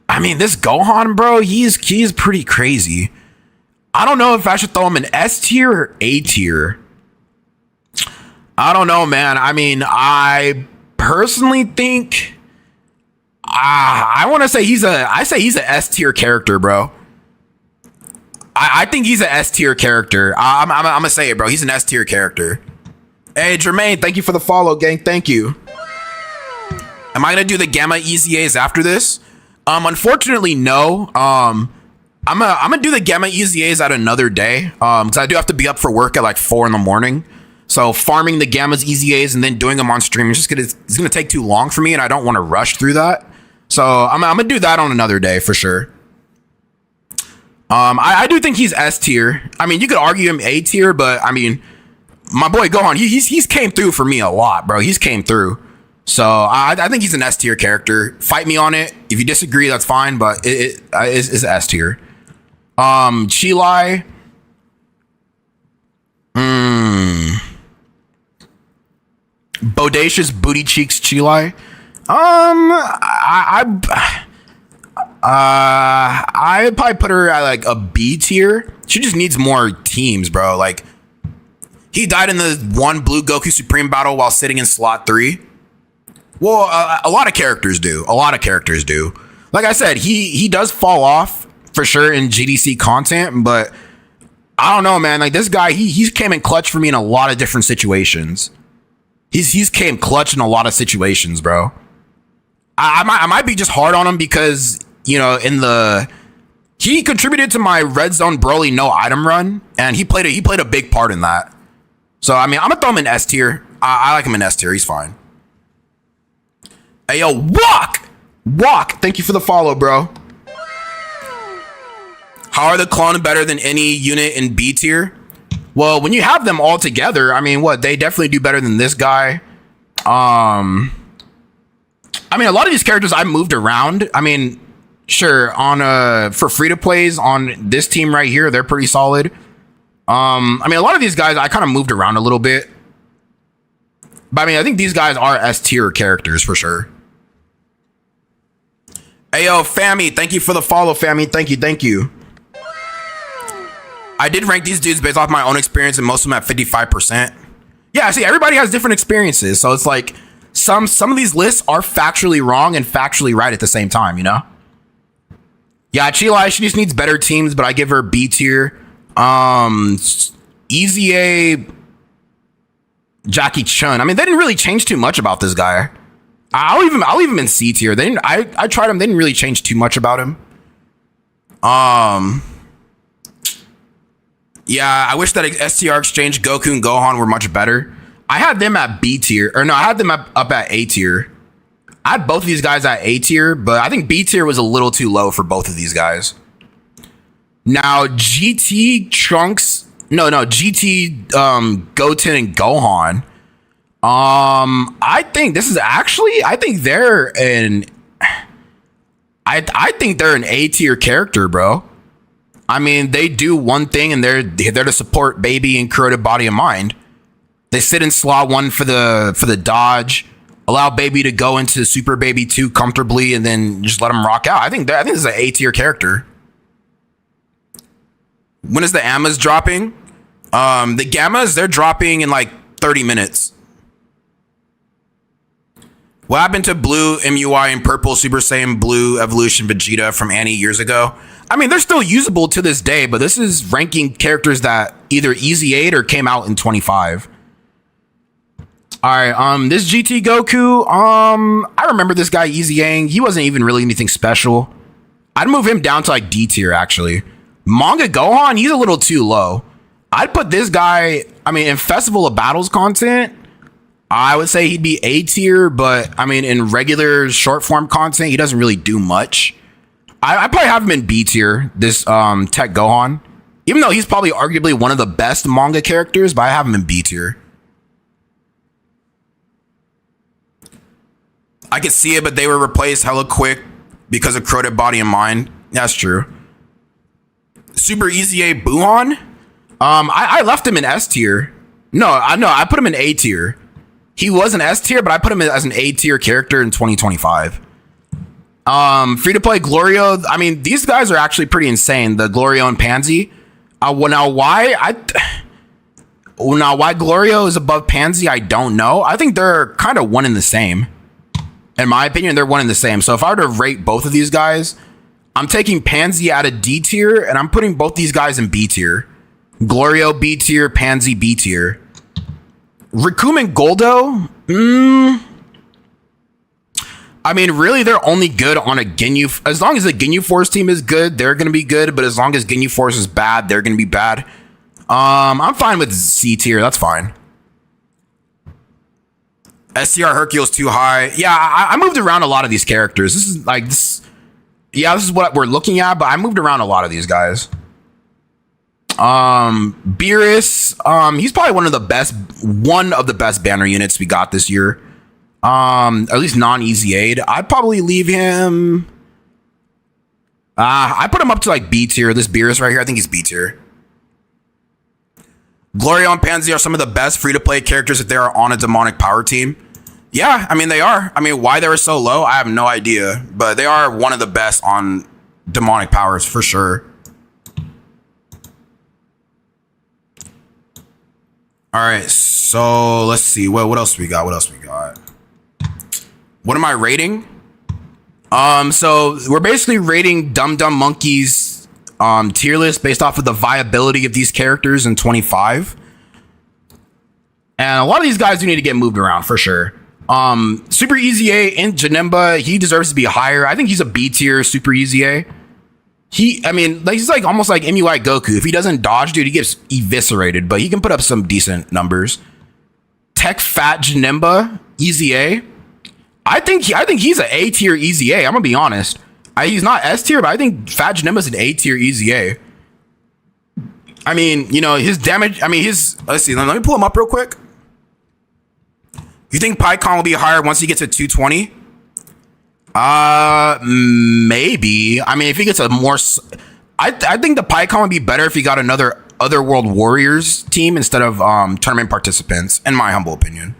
[SPEAKER 1] I mean, this Gohan, bro, he's pretty crazy. I don't know if I should throw him in S tier or A tier. I don't know, man. I mean, I personally think I want to say he's a S tier character, bro. I think he's an S tier character. I'm gonna say it, bro. He's an S tier character. Hey, Jermaine, thank you for the follow, gang. Thank you. Am I gonna do the Gamma EZAs after this? Unfortunately, no. I'm gonna do the Gamma EZAs at another day. Because I do have to be up for work at like 4 in the morning. So farming the Gamma's EZAs and then doing them on stream it's gonna take too long for me, and I don't want to rush through that. So I'm gonna do that on another day for sure. I do think he's S tier. I mean, you could argue him A tier, but I mean, my boy Gohan, he's came through for me a lot, bro. He's came through. So I think he's an S tier character. Fight me on it. If you disagree, that's fine, but it's S tier. Chilai. Bodacious booty cheeks Chilai. I'd probably put her at like a B tier. She just needs more teams, bro. Like, he died in the one Blue Goku Supreme battle while sitting in slot 3. Well, a lot of characters do. A lot of characters do. Like I said, he does fall off for sure in GDC content, but I don't know, man. Like, this guy, he came in clutch for me in a lot of different situations. He's came clutch in a lot of situations, bro. I might be just hard on him because, you know, he contributed to my Red Zone Broly no item run, and he played a big part in that. So I mean, I'm gonna throw him in S tier. I like him in S tier. He's fine. Hey yo, walk. Thank you for the follow, bro. How are the clone better than any unit in B tier? Well, when you have them all together, I mean, they definitely do better than this guy. I mean, a lot of these characters I moved around. I mean, sure, for free to plays on this team right here, they're pretty solid. I mean, a lot of these guys I kind of moved around a little bit. But I mean, I think these guys are S tier characters for sure. Hey yo, Fammy, thank you for the follow, Fammy. Thank you. I did rank these dudes based off my own experience, and most of them at 55%. Yeah, see, everybody has different experiences, so it's like some of these lists are factually wrong and factually right at the same time, you know? Yeah, Chilai, she just needs better teams, but I give her B tier. Easy A, Jackie Chun. I mean, they didn't really change too much about this guy. I'll leave him in C tier. I tried him. They didn't really change too much about him. Yeah, I wish that STR Exchange, Goku, and Gohan were much better. I had them at B tier. Or no, I had them up at A tier. I had both of these guys at A tier, but I think B tier was a little too low for both of these guys. Now, GT Trunks... GT Goten and Gohan. I think this is actually... I think they're an... I think they're an A tier character, bro. I mean, they do one thing, and they're there to support Baby and Corroded Body and Mind. They sit in slot 1 for the dodge, allow Baby to go into Super Baby 2 comfortably, and then just let him rock out. I think this is an A tier character. When is the Ammas dropping? The Gammas, they're dropping in like 30 minutes. What happened to Blue MUI and Purple Super Saiyan Blue Evolution Vegeta from Annie years ago? I mean, they're still usable to this day, but this is ranking characters that either Easy 8 or came out in 25. All right, this GT Goku, I remember this guy Easy Yang. He wasn't even really anything special. I'd move him down to like D tier, actually. Manga Gohan, he's a little too low. I'd put this guy, I mean, in Festival of Battles content, I would say he'd be A tier, but I mean, in regular short form content, he doesn't really do much. I'd probably have him in B tier, this Tech Gohan. Even though he's probably arguably one of the best manga characters, but I have him in B tier. I could see it, but they were replaced hella quick because of Corroded Body and Mind. That's true. Super Easy A Buhan? I left him in S tier. No, I put him in A tier. He was an S tier, but I put him as an A tier character in 2025. Free to play Glorio. I mean, these guys are actually pretty insane. The Glorio and Pansy. Why Glorio is above Pansy, I don't know. I think they're kind of one and the same. In my opinion, they're one and the same. So if I were to rate both of these guys, I'm taking Pansy out of D tier, and I'm putting both these guys in B tier. Glorio B tier, Pansy B tier. Raccoon and Goldo? I mean, really, they're only good on a Ginyu. As long as the Ginyu Force team is good, they're going to be good. But as long as Ginyu Force is bad, they're going to be bad. I'm fine with C tier. That's fine. SCR Hercules too high. Yeah, I moved around a lot of these characters. This is like this. Yeah, this is what we're looking at. But I moved around a lot of these guys. Beerus. He's probably one of the best banner units we got this year. At least non-easy aid. I'd probably leave him. I put him up to like B tier. This Beerus right here, I think he's B tier. Gloria and Pansy are some of the best free-to-play characters that there are on a demonic power team. Yeah, I mean, they are. I mean, why they were so low, I have no idea. But they are one of the best on demonic powers for sure. All right, so let's see. What else we got? What else we got? What am I rating? So we're basically rating Dum Dum Monkey's tier list based off of the viability of these characters in 25. And a lot of these guys do need to get moved around for sure. Super Easy A in Janemba, he deserves to be higher. I think he's a B tier Super Easy A. He's like almost like MUI Goku. If he doesn't dodge, dude, he gets eviscerated, but he can put up some decent numbers. Tech Fat Janemba, Easy A. I think he's an A tier Easy A. I'm gonna be honest. He's not S tier, but I think Fat Janemba's an A tier Easy A. I mean, you know, his damage. I mean, let's see. Let me pull him up real quick. You think PyCon will be higher once he gets to 220? Maybe. I mean, if he gets a more, I think the PyCon would be better if he got another Otherworld Warriors team instead of tournament participants, in my humble opinion.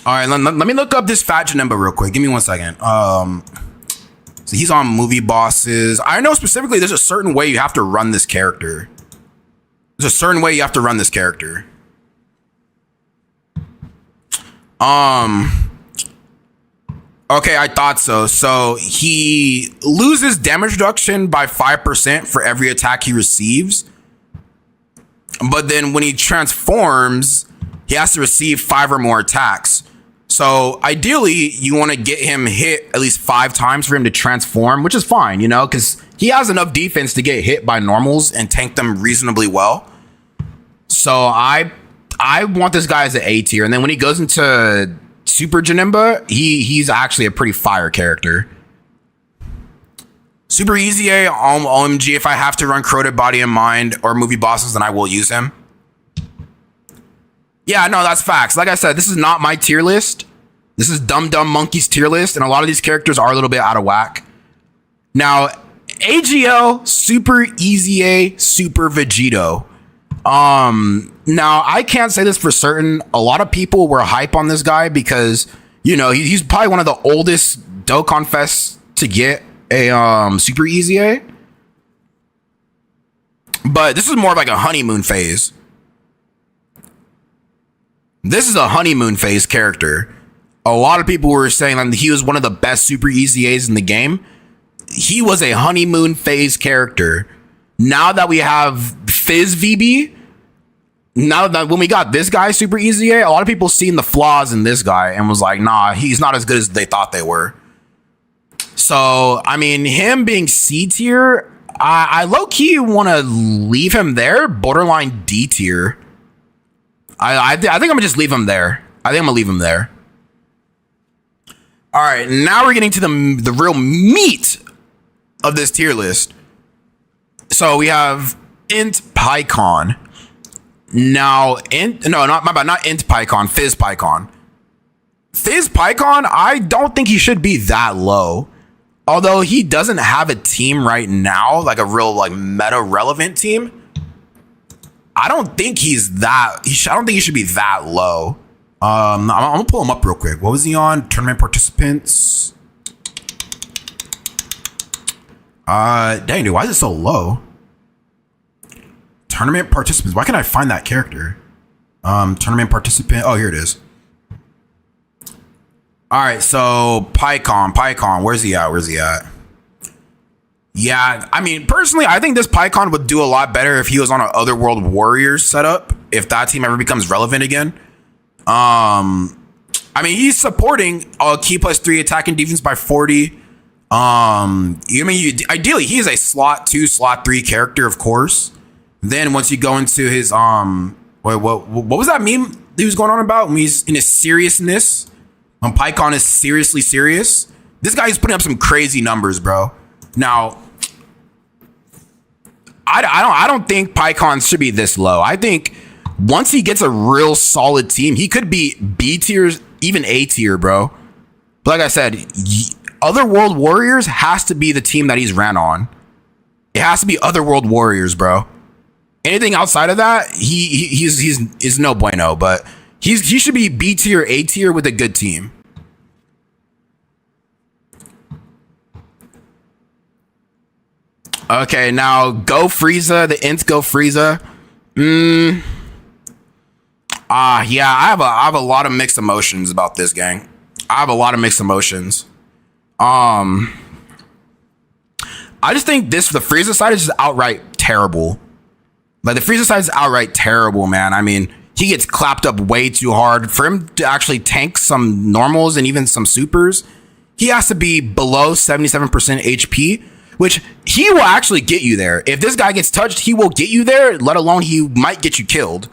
[SPEAKER 1] All right, let me look up this Fat Janemba real quick. Give me 1 second. So he's on movie bosses. I know specifically there's a certain way you have to run this character. There's a certain way you have to run this character. Okay, I thought so. So he loses damage reduction by 5% for every attack he receives. But then when he transforms, he has to receive 5 or more attacks. So ideally, you want to get him hit at least 5 times for him to transform, which is fine, you know, because he has enough defense to get hit by normals and tank them reasonably well. So I want this guy as an A tier. And then when he goes into Super Janemba, he's actually a pretty fire character. Super Easy A, OMG, if I have to run Corroded Body and Mind or movie bosses, then I will use him. Yeah, no, that's facts. Like I said, this is not my tier list. This is Dum Dum Monkey's tier list, and a lot of these characters are a little bit out of whack. Now, AGL, Super Easy A, Super Vegito. Now, I can't say this for certain. A lot of people were hype on this guy because, you know, he's probably one of the oldest Dokkan Fests to get a Super Easy A. But this is more of like a honeymoon phase. This is a honeymoon phase character. A lot of people were saying that he was one of the best Super Easy A's in the game. He was a honeymoon phase character. Now that we have Fizz VB, now that when we got this guy Super Easy A, a lot of people seen the flaws in this guy and was like, nah, he's not as good as they thought they were. So, I mean, him being C tier, I low-key want to leave him there, borderline D tier. I think I'm gonna just leave him there. I think I'm gonna leave him there. All right, now we're getting to the real meat of this tier list. So we have Int PyCon. Now, not Int PyCon, Fizz PyCon. Fizz PyCon, I don't think he should be that low. Although he doesn't have a team right now, like a real like meta relevant team. I don't think I don't think he should be that low. I'm gonna pull him up real quick. What was he on? Tournament participants. Dang, dude, why is it so low? Tournament participants. Why can't I find that character? Tournament participant. Oh, here it is. All right, so PyCon. Where's he at? Yeah, I mean, personally, I think this PyCon would do a lot better if he was on an Otherworld Warriors setup, if that team ever becomes relevant again. I mean, he's supporting key +3 attack and defense by 40. Ideally, he's a slot 2, slot 3 character, of course. Then once you go into his what was that meme he was going on about when he's in his seriousness? When PyCon is seriously serious, this guy is putting up some crazy numbers, bro. Now, I don't think PyCon should be this low. I think once he gets a real solid team, he could be B tier even A tier, bro. But like I said, Otherworld Warriors has to be the team that he's ran on. It has to be Otherworld Warriors, bro. Anything outside of that, he's no bueno. But he should be B tier, A tier with a good team. Okay, now Go Frieza, the Int Go Frieza. Yeah, I have a lot of mixed emotions about this, gang. I have a lot of mixed emotions. I just think the Frieza side is just outright terrible. Like, the Frieza side is outright terrible, man. I mean, he gets clapped up way too hard. For him to actually tank some normals and even some supers, he has to be below 77% HP, which he will actually get you there. If this guy gets touched, he will get you there, let alone he might get you killed.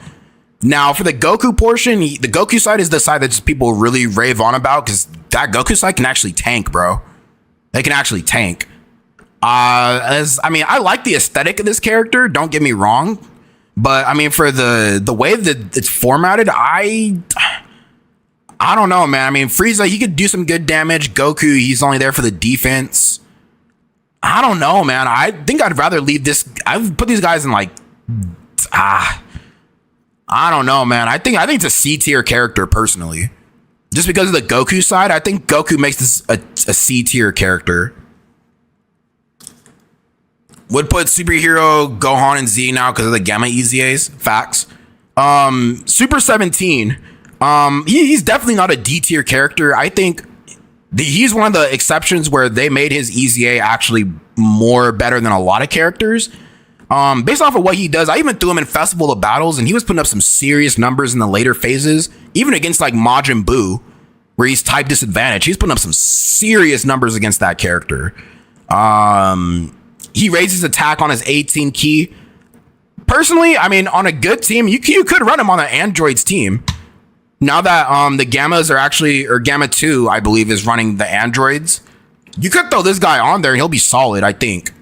[SPEAKER 1] Now, for the Goku portion, the Goku side is the side that just people really rave on about, because that Goku side can actually tank, bro. They can actually tank. I like the aesthetic of this character, don't get me wrong. But, I mean, for the way that it's formatted, I don't know, man. I mean, Frieza, he could do some good damage. Goku, he's only there for the defense. I don't know, man. I think I'd rather leave this. I've put these guys in, like, I don't know, man. I think it's a C tier character personally. Just because of the Goku side, I think Goku makes this a C tier character. Would put superhero Gohan and Z now because of the Gamma EZAs. Facts. Super 17. He's definitely not a D tier character. I think he's one of the exceptions where they made his EZA actually more better than a lot of characters. Based off of what he does, I even threw him in Festival of Battles, and he was putting up some serious numbers in the later phases, even against like Majin Buu, where he's type disadvantage. He's putting up some serious numbers against that character. He raises attack on his 18 key. Personally, I mean, on a good team, you could run him on an Android's team. Now that the Gammas are actually, or Gamma 2, I believe, is running the Androids, you could throw this guy on there and he'll be solid, I think.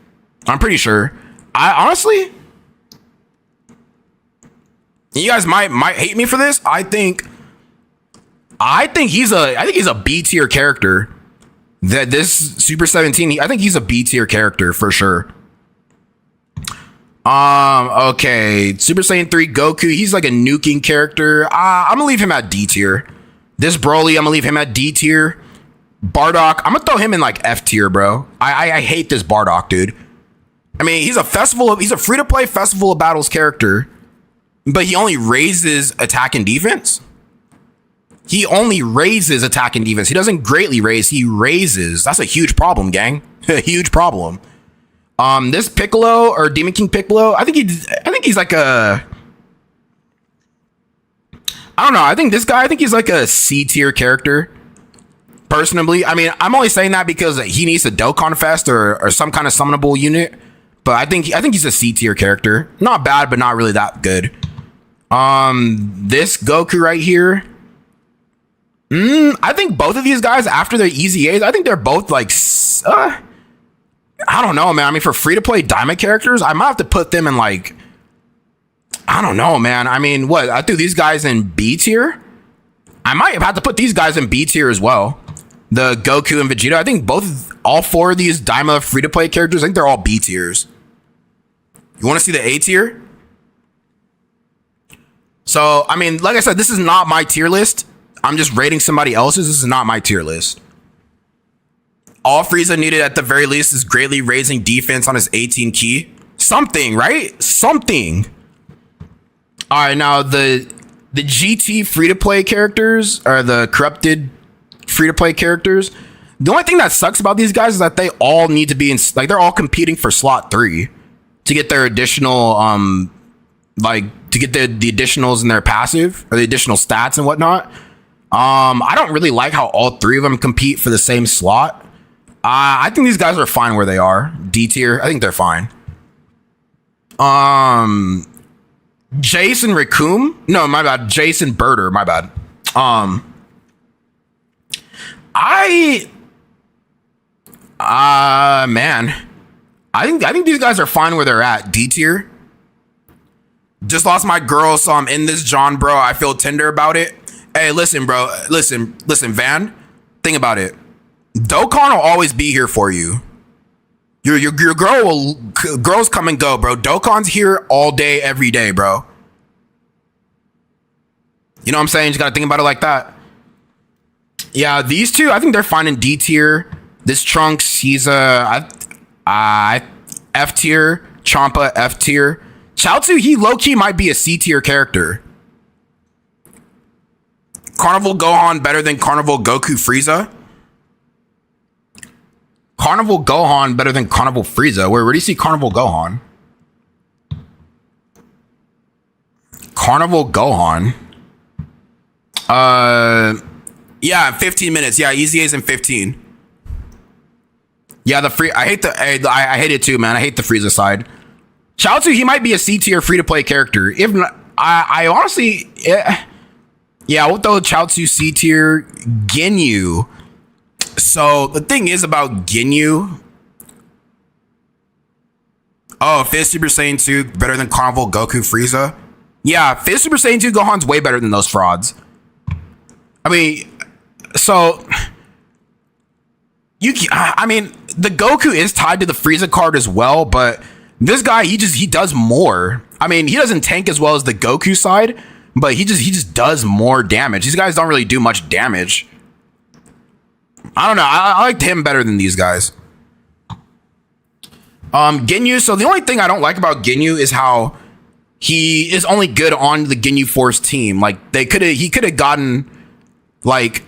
[SPEAKER 1] I'm pretty sure. I honestly, you guys might hate me for this. I think he's a B tier character. That this Super 17, I think he's a B tier character for sure. Okay, Super Saiyan 3 Goku, he's like a nuking character. I'm gonna leave him at D tier. This Broly, I'm gonna leave him at D tier. Bardock, I'm gonna throw him in like F tier, bro. I hate this Bardock, dude. I mean, he's a free-to-play Festival of Battles character, but he only raises attack and defense. He only raises attack and defense. He doesn't greatly raise, he raises. That's a huge problem, gang. A huge problem. This Piccolo or Demon King Piccolo, I think he's like a, I don't know. I think he's like a C tier character. Personally, I mean, I'm only saying that because he needs a Dokkan Fest or some kind of summonable unit. But I think he's a C tier character. Not bad, but not really that good. This Goku right here. I think both of these guys, after their EZAs, I think they're both like, I don't know, man. I mean, for free to play diamond characters, I might have to put them in like, I don't know, man. I mean, what? I threw these guys in B tier. I might have had to put these guys in B tier as well. The Goku and Vegeta. I think all four of these Daima free to play characters, I think they're all B tiers. You want to see the A tier? So, I mean, like I said, this is not my tier list. I'm just rating somebody else's. This is not my tier list. All Frieza needed at the very least is greatly raising defense on his 18 key. Something, right? Something. All right, now the GT free-to-play characters, or the corrupted free-to-play characters, the only thing that sucks about these guys is that they all need to be in, like, they're all competing for slot 3 to get their additional, to get the additionals in their passive, or the additional stats and whatnot. I don't really like how all three of them compete for the same slot. I think these guys are fine where they are. D tier, I think they're fine. Jason Raccoon? No, my bad. Jason Birder, my bad. Man. I think these guys are fine where they're at. D tier. Just lost my girl, so I'm in this John, bro. I feel tender about it. Hey, listen, bro. Listen, Van. Think about it. Dokkan will always be here for you. Your girls come and go, bro. Dokkan's here all day, every day, bro. You know what I'm saying? You just gotta think about it like that. Yeah, these two, I think they're fine in D tier. This Trunks, he's F tier. Champa, F tier. Chaozu, he low-key might be a C tier character. Carnival Gohan better than Carnival Goku Frieza? Carnival Gohan better than Carnival Frieza? Where do you see Carnival Gohan? Carnival Gohan. Yeah, 15 minutes. Yeah, Easy A's in 15. Yeah, I hate it too, man. I hate the Frieza side. Chaozu, he might be a C tier free to play character. If not, I honestly, yeah, we'll throw Chaozu C tier. Ginyu. So the thing is about Ginyu. Oh, Fifth Super Saiyan 2 better than Carnival Goku Frieza? Yeah, Fifth Super Saiyan 2 Gohan's way better than those frauds. I mean, so I mean, the Goku is tied to the Frieza card as well, but this guy, he does more. I mean, he doesn't tank as well as the Goku side, but he just does more damage. These guys don't really do much damage. I don't know. I liked him better than these guys. Ginyu. So the only thing I don't like about Ginyu is how he is only good on the Ginyu Force team. Like he could have gotten like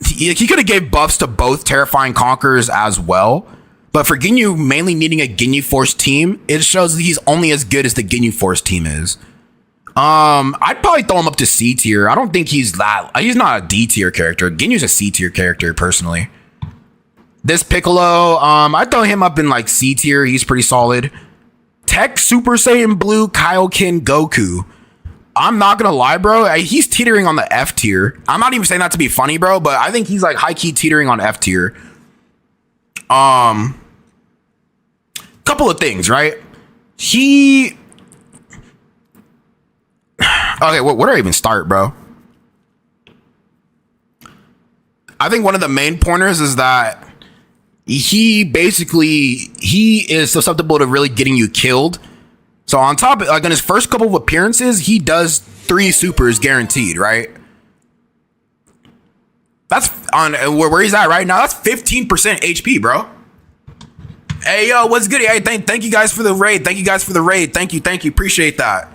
[SPEAKER 1] he could have gave buffs to both Terrifying Conquerors as well. But for Ginyu mainly needing a Ginyu Force team, it shows that he's only as good as the Ginyu Force team is. I'd probably throw him up to C tier. I don't think he's not a D tier character. Ginyu's a C tier character personally. This Piccolo, I'd throw him up in like C tier. He's pretty solid. Tech Super Saiyan Blue Kaioken Goku. I'm not gonna lie, bro. He's teetering on the F tier. I'm not even saying that to be funny, bro, but I think he's like high key teetering on F tier. Couple of things, right? Okay, where do I even start, bro? I think one of the main pointers is that he is susceptible to really getting you killed. So on top of, like, in his first couple of appearances, he does 3 supers guaranteed, right? That's on where he's at right now. That's 15% HP, bro. Hey, yo, what's good? Hey, thank you guys for the raid. Thank you guys for the raid. Thank you. Appreciate that.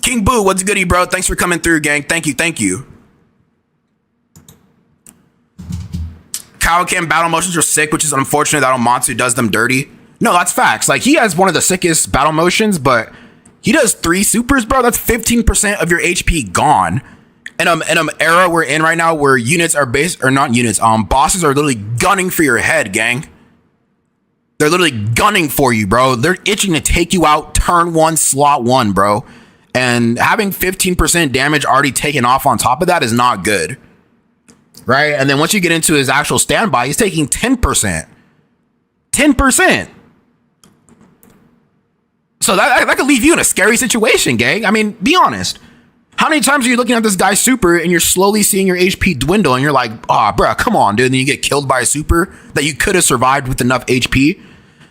[SPEAKER 1] King Boo, what's goody, bro? Thanks for coming through, gang. Thank you. Kaioken battle motions are sick, which is unfortunate that Omatsu does them dirty. No, that's facts. Like, he has one of the sickest battle motions, but he does 3 supers, bro. That's 15% of your HP gone. In an era we're in right now where units are bosses are literally gunning for your head, gang. They're literally gunning for you, bro. They're itching to take you out turn 1, slot 1, bro. And having 15% damage already taken off on top of that is not good. Right? And then once you get into his actual standby, he's taking 10%. 10%. So that could leave you in a scary situation, gang. I mean, be honest. How many times are you looking at this guy's super and you're slowly seeing your HP dwindle and you're like, oh, bro, come on, dude. And then you get killed by a super that you could have survived with enough HP.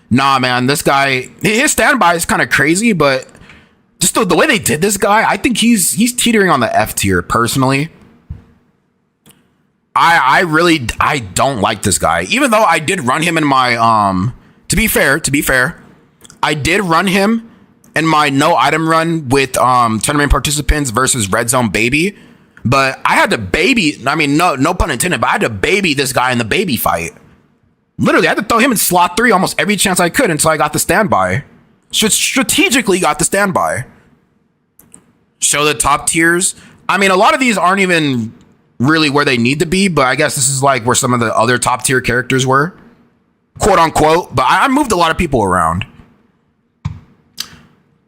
[SPEAKER 1] Nah, man, this guy, his standby is kind of crazy, but just the way they did this guy, I think he's teetering on the F tier personally. I don't like this guy, even though I did run him in my, to be fair, I did run him in my no item run with tournament participants versus Red Zone Baby, but I had to baby, I mean, no pun intended, but I had to baby this guy in the baby fight. Literally, I had to throw him in slot 3 almost every chance I could until I got the standby. Strategically got the standby. Show the top tiers. I mean, a lot of these aren't even really where they need to be, but I guess this is like where some of the other top tier characters were, quote unquote. But I moved a lot of people around.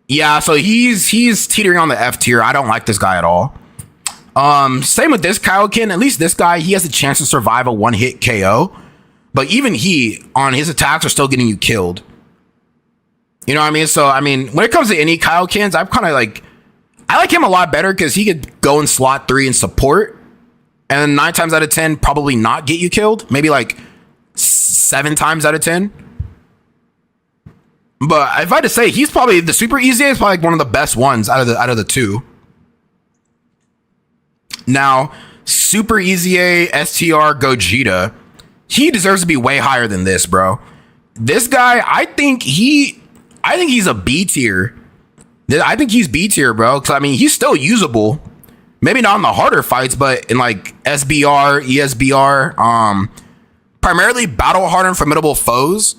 [SPEAKER 1] Yeah, so he's teetering on the F tier. I don't like this guy at all. Same with this Kaioken. At least this guy, he has a chance to survive a 1-hit KO. But even he, on his attacks, are still getting you killed. You know what I mean? So, I mean, when it comes to any Kaiokens, I'm kind of like, I like him a lot better because he could go in slot 3 and support, and 9 times out of 10 probably not get you killed. Maybe like 7 times out of 10. But if I had to say, he's probably the super easy is probably like one of the best ones out of the two. Now, super easy STR Gogeta, he deserves to be way higher than this, bro. This guy, I think he's a B tier. I think he's B tier, bro. Cause I mean, he's still usable. Maybe not in the harder fights, but in like SBR, ESBR, primarily battle hardened formidable foes.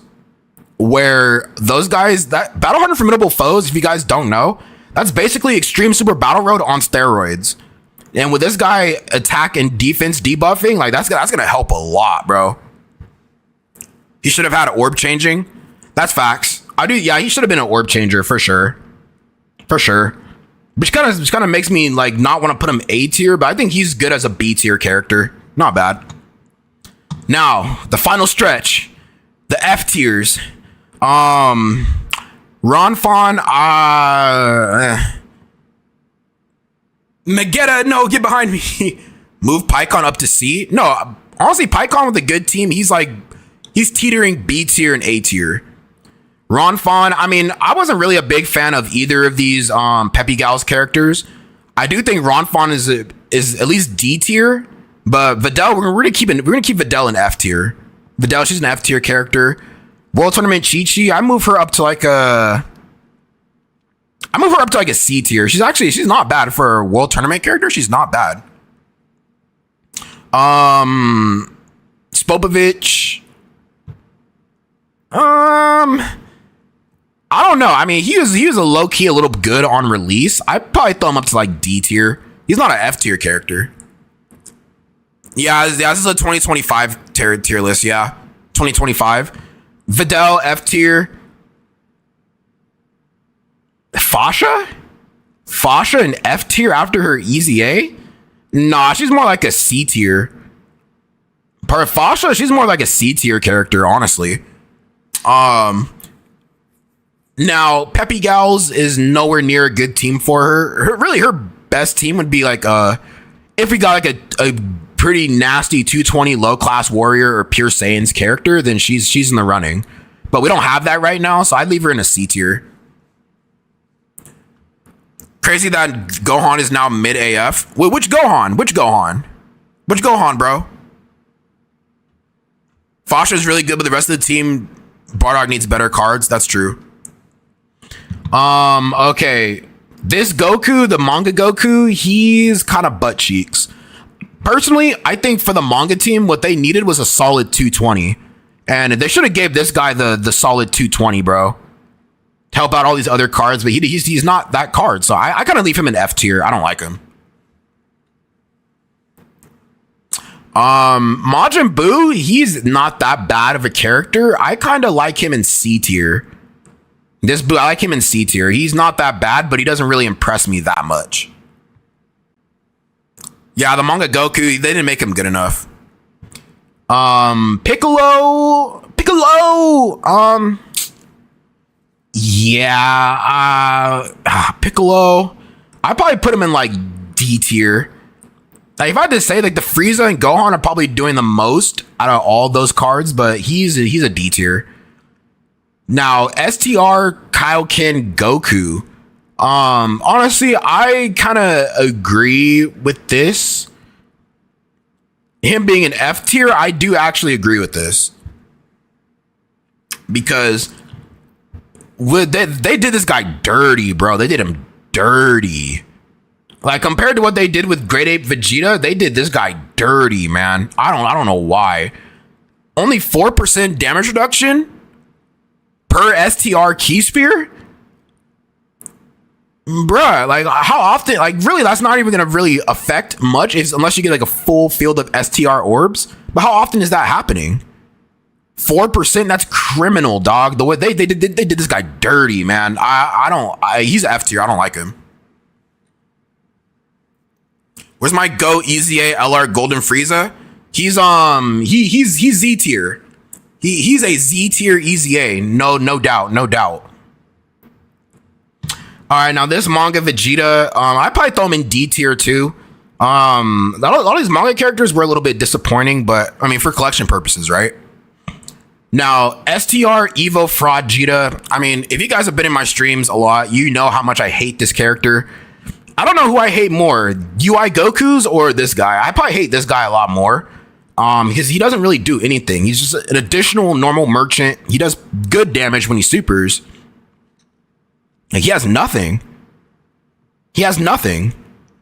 [SPEAKER 1] Where those guys, that battle hardened formidable foes, if you guys don't know, that's basically extreme super battle road on steroids. And with this guy attack and defense debuffing, like that's gonna help a lot, bro. He should have had orb changing. That's facts. Yeah, he should have been an orb changer for sure. For sure. Which kind of makes me like not want to put him A tier, but I think he's good as a B tier character. Not bad. Now, the final stretch. The F tiers. Ron Fawn, Megetta, no, get behind me. Move Pycon up to C. No, honestly, Pycon with a good team, he's teetering B tier and A tier. Ron Fawn, I mean, I wasn't really a big fan of either of these Peppy Gals characters. I do think Ron Fawn is at least D tier, but Videl, we're gonna keep Videl in F tier. Videl, she's an F tier character. World Tournament Chi-Chi, I move her up to like a C tier. She's not bad for a World Tournament character. She's not bad. Spopovich. I don't know. I mean, he was a low key a little good on release. I'd probably throw him up to like D tier. He's not an F tier character. Yeah, this is a 2025 tier list. Yeah, 2025. Videl, F tier. Fasha in F tier after her Easy A? Nah, she's more like a C tier. Fasha, she's more like a C tier character, honestly. Now, Peppy Gals is nowhere near a good team for her. Really, her best team would be like if we got like a pretty nasty 220 low class warrior or pure Saiyans character, then she's in the running. But we don't have that right now, so I'd leave her in a C tier. Crazy that Gohan is now mid AF. Wait, which Gohan, bro? Fasha is really good, but the rest of the team, Bardock needs better cards. That's true. Okay. This Goku, the manga Goku, he's kind of butt cheeks. Personally, I think for the manga team, what they needed was a solid 220. And they should have gave this guy the solid 220, bro. To help out all these other cards, but he's not that card. So I kind of leave him in F tier. I don't like him. Majin Buu, he's not that bad of a character. I kind of like him in C tier. This Buu, I like him in C tier. He's not that bad, but he doesn't really impress me that much. Yeah, the manga Goku, they didn't make him good enough. Piccolo. Piccolo. I'd probably put him in like D tier. Like if I had to say, like the Frieza and Gohan are probably doing the most out of all those cards, but he's a D tier. Now STR Kaioken Goku. Honestly, I kind of agree with this. Him being an F tier, I do actually agree with this. Because they did this guy dirty, bro. They did him dirty. Like compared to what they did with Great Ape Vegeta, they did this guy dirty, man. I don't know why. Only 4% damage reduction per STR Key Spear? Bruh, like how often, like really that's not even gonna really affect much unless you get like a full field of STR orbs. But how often is that happening? 4%, that's criminal, dog. The way they did this guy dirty, man. He's F tier. I don't like him. Where's my Go EZA LR Golden Frieza? He's Z tier. He's a Z tier EZA. No doubt. All right, now this manga Vegeta, I probably throw him in D tier too. A lot of these manga characters were a little bit disappointing, but I mean, for collection purposes, right? Now, STR Evo Fraud Vegeta. I mean, if you guys have been in my streams a lot, you know how much I hate this character. I don't know who I hate more, UI Goku's or this guy. I probably hate this guy a lot more. Because he doesn't really do anything. He's just an additional normal merchant. He does good damage when he supers. Like, he has nothing. He has nothing.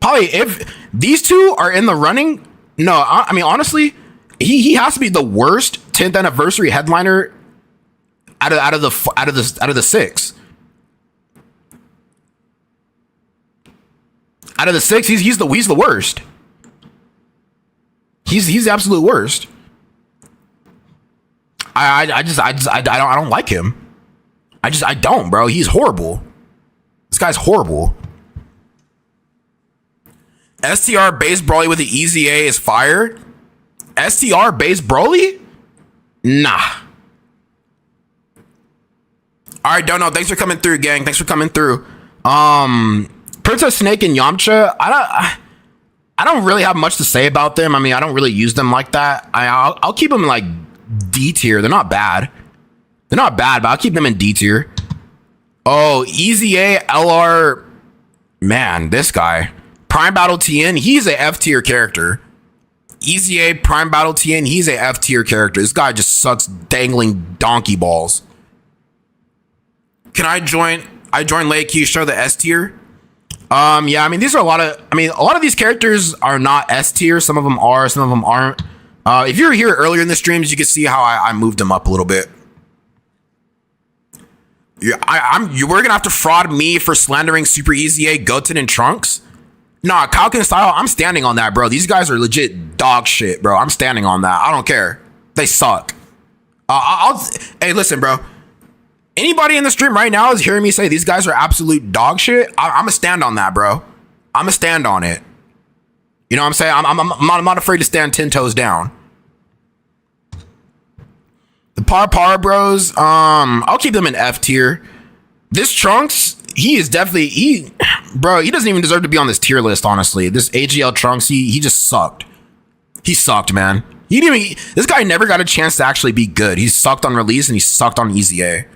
[SPEAKER 1] Probably if these two are in the running, no, I mean honestly, he has to be the worst 10th anniversary headliner out of the six. Out of the six, he's the worst. He's the absolute worst. I don't like him. I don't, bro. He's horrible. This guy's horrible. STR base Broly with the easy A is fire. STR base Broly? Nah. All right, Dono. Thanks for coming through, gang. Thanks for coming through. Princess Snake and Yamcha. I don't really have much to say about them. I mean, I don't really use them like that. I'll keep them in like D tier. They're not bad. They're not bad, but I'll keep them in D tier. Oh, Easy A, LR. Man, this guy. Prime Battle TN, he's a F tier character. Easy A, Prime Battle TN, he's a F tier character. This guy just sucks dangling donkey balls. Can I join late? Can you show the S tier? Yeah, I mean, these are a lot of these characters are not S tier. Some of them are, some of them aren't. If you were here earlier in the streams, you can see how I moved them up a little bit. Yeah, we're gonna have to fraud me for slandering Super Easy A, Goten, and Trunks. Nah, Kalkin style, I'm standing on that, bro. These guys are legit dog shit, bro. I'm standing on that. I don't care. They suck. Hey, listen, bro. Anybody in the stream right now is hearing me say these guys are absolute dog shit. I'm gonna stand on that, bro. I'm gonna stand on it. You know what I'm saying? I'm not afraid to stand 10 toes down. The Par bros, I'll keep them in F tier. This Trunks, he is definitely, bro, he doesn't even deserve to be on this tier list, honestly. This AGL Trunks, he just sucked. He sucked, man. This guy never got a chance to actually be good. He sucked on release and he sucked on Easy A.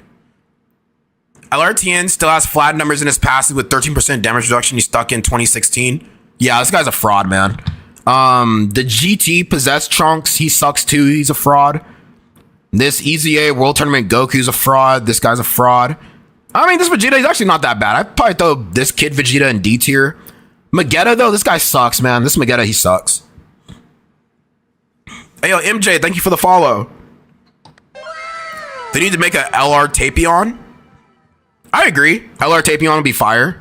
[SPEAKER 1] LRTN still has flat numbers in his passive with 13% damage reduction. He stuck in 2016. Yeah, this guy's a fraud, man. The GT possessed Trunks, he sucks too. He's a fraud. This Easy A World Tournament Goku's a fraud. This guy's a fraud. I mean, this Vegeta, he's actually not that bad. I'd probably throw this kid Vegeta in D tier. Magetta, though, this guy sucks, man. This Magetta, he sucks. Hey, yo, MJ, thank you for the follow. They need to make a LR Tapion. I agree. LR Tapion would be fire.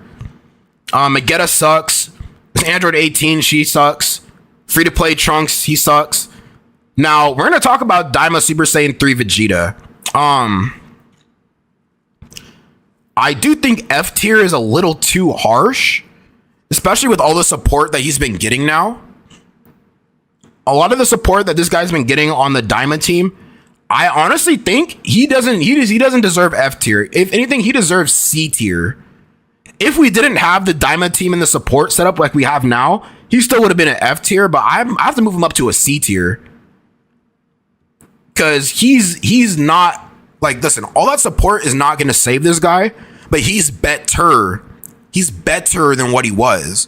[SPEAKER 1] Magetta sucks. This Android 18, she sucks. Free-to-play Trunks, he sucks. Now, we're going to talk about Daima Super Saiyan 3 Vegeta. I do think F tier is a little too harsh, especially with all the support that he's been getting now. A lot of the support that this guy's been getting on the Daima team, I honestly think he doesn't deserve F tier. If anything, he deserves C tier. If we didn't have the Daima team and the support set up like we have now, he still would have been an F tier, but I have to move him up to a C tier. Because he's not, like, listen, all that support is not going to save this guy, but he's better. He's better than what he was.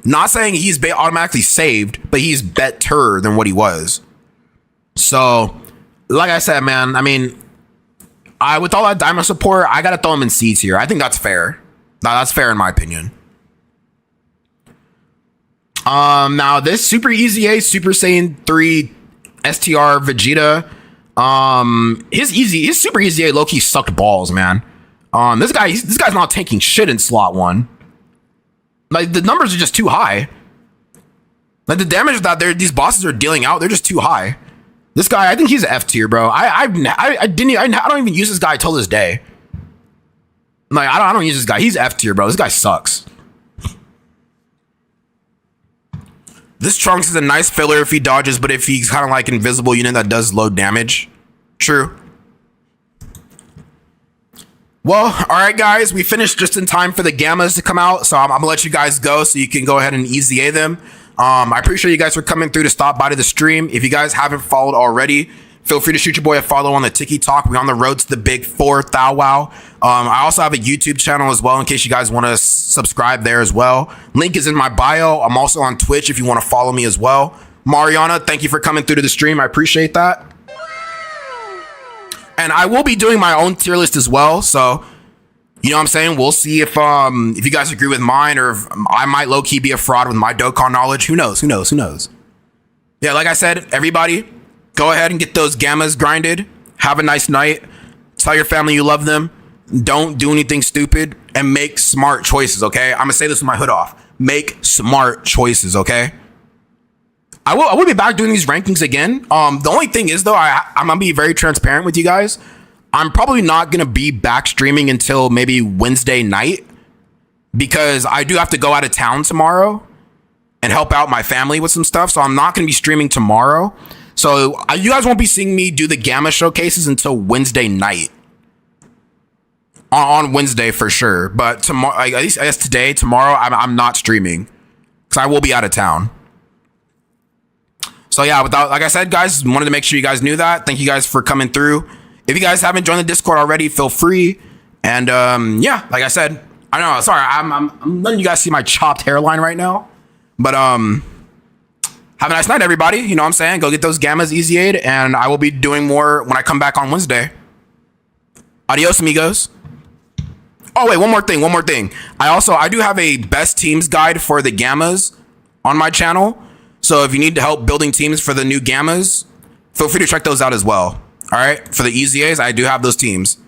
[SPEAKER 1] Not saying he's automatically saved, but he's better than what he was. So, like I said, man, I mean, with all that Daima support, I got to throw him in C tier. I think that's fair. That's fair in my opinion. Now, this Super Easy A Super Saiyan 3 STR Vegeta, his Super Easy A low-key sucked balls, man. This guy's not taking shit in slot 1. Like, the numbers are just too high. Like, the damage that these bosses are dealing out, they're just too high. This guy, I think he's an F tier, bro. I don't even use this guy till this day. Like, I don't use this guy. He's F tier, bro. This guy sucks. This Trunks is a nice filler if he dodges, but if he's kind of like invisible unit that does low damage. True. Well, all right, guys, we finished just in time for the gammas to come out, so I'm gonna let you guys go so you can go ahead and easy A them. I appreciate you guys for coming through to stop by to the stream. If you guys haven't followed already, feel free to shoot your boy a follow on the TikTok. We're on the road to the big 4,000 wow. I also have a YouTube channel as well in case you guys want to subscribe there as well. Link is in my bio. I'm also on Twitch if you want to follow me as well. Mariana, thank you for coming through to the stream. I appreciate that. And I will be doing my own tier list as well. So, you know what I'm saying? We'll see if you guys agree with mine or if I might low-key be a fraud with my Dokkan knowledge. Who knows? Who knows? Who knows? Yeah, like I said, everybody, go ahead and get those gammas grinded. Have a nice night. Tell your family you love them. Don't do anything stupid and make smart choices, okay? I'm going to say this with my hood off. Make smart choices, okay? I will be back doing these rankings again. The only thing is, though, I'm going to be very transparent with you guys. I'm probably not going to be back streaming until maybe Wednesday night because I do have to go out of town tomorrow and help out my family with some stuff. So I'm not going to be streaming tomorrow. So you guys won't be seeing me do the gamma showcases until Wednesday night. On Wednesday for sure. But tomorrow, at least I guess today, tomorrow, I'm not streaming because I will be out of town. So yeah, like I said, guys, wanted to make sure you guys knew that. Thank you guys for coming through. If you guys haven't joined the Discord already, feel free. And yeah, like I said, I know, sorry, I'm letting you guys see my chopped hairline right now. But have a nice night, everybody. You know what I'm saying? Go get those gammas easy aid, and I will be doing more when I come back on Wednesday. Adios, amigos. Oh wait, one more thing. I do have a best teams guide for the gammas on my channel. So if you need help building teams for the new gammas, feel free to check those out as well. All right, for the easy A's, I do have those teams.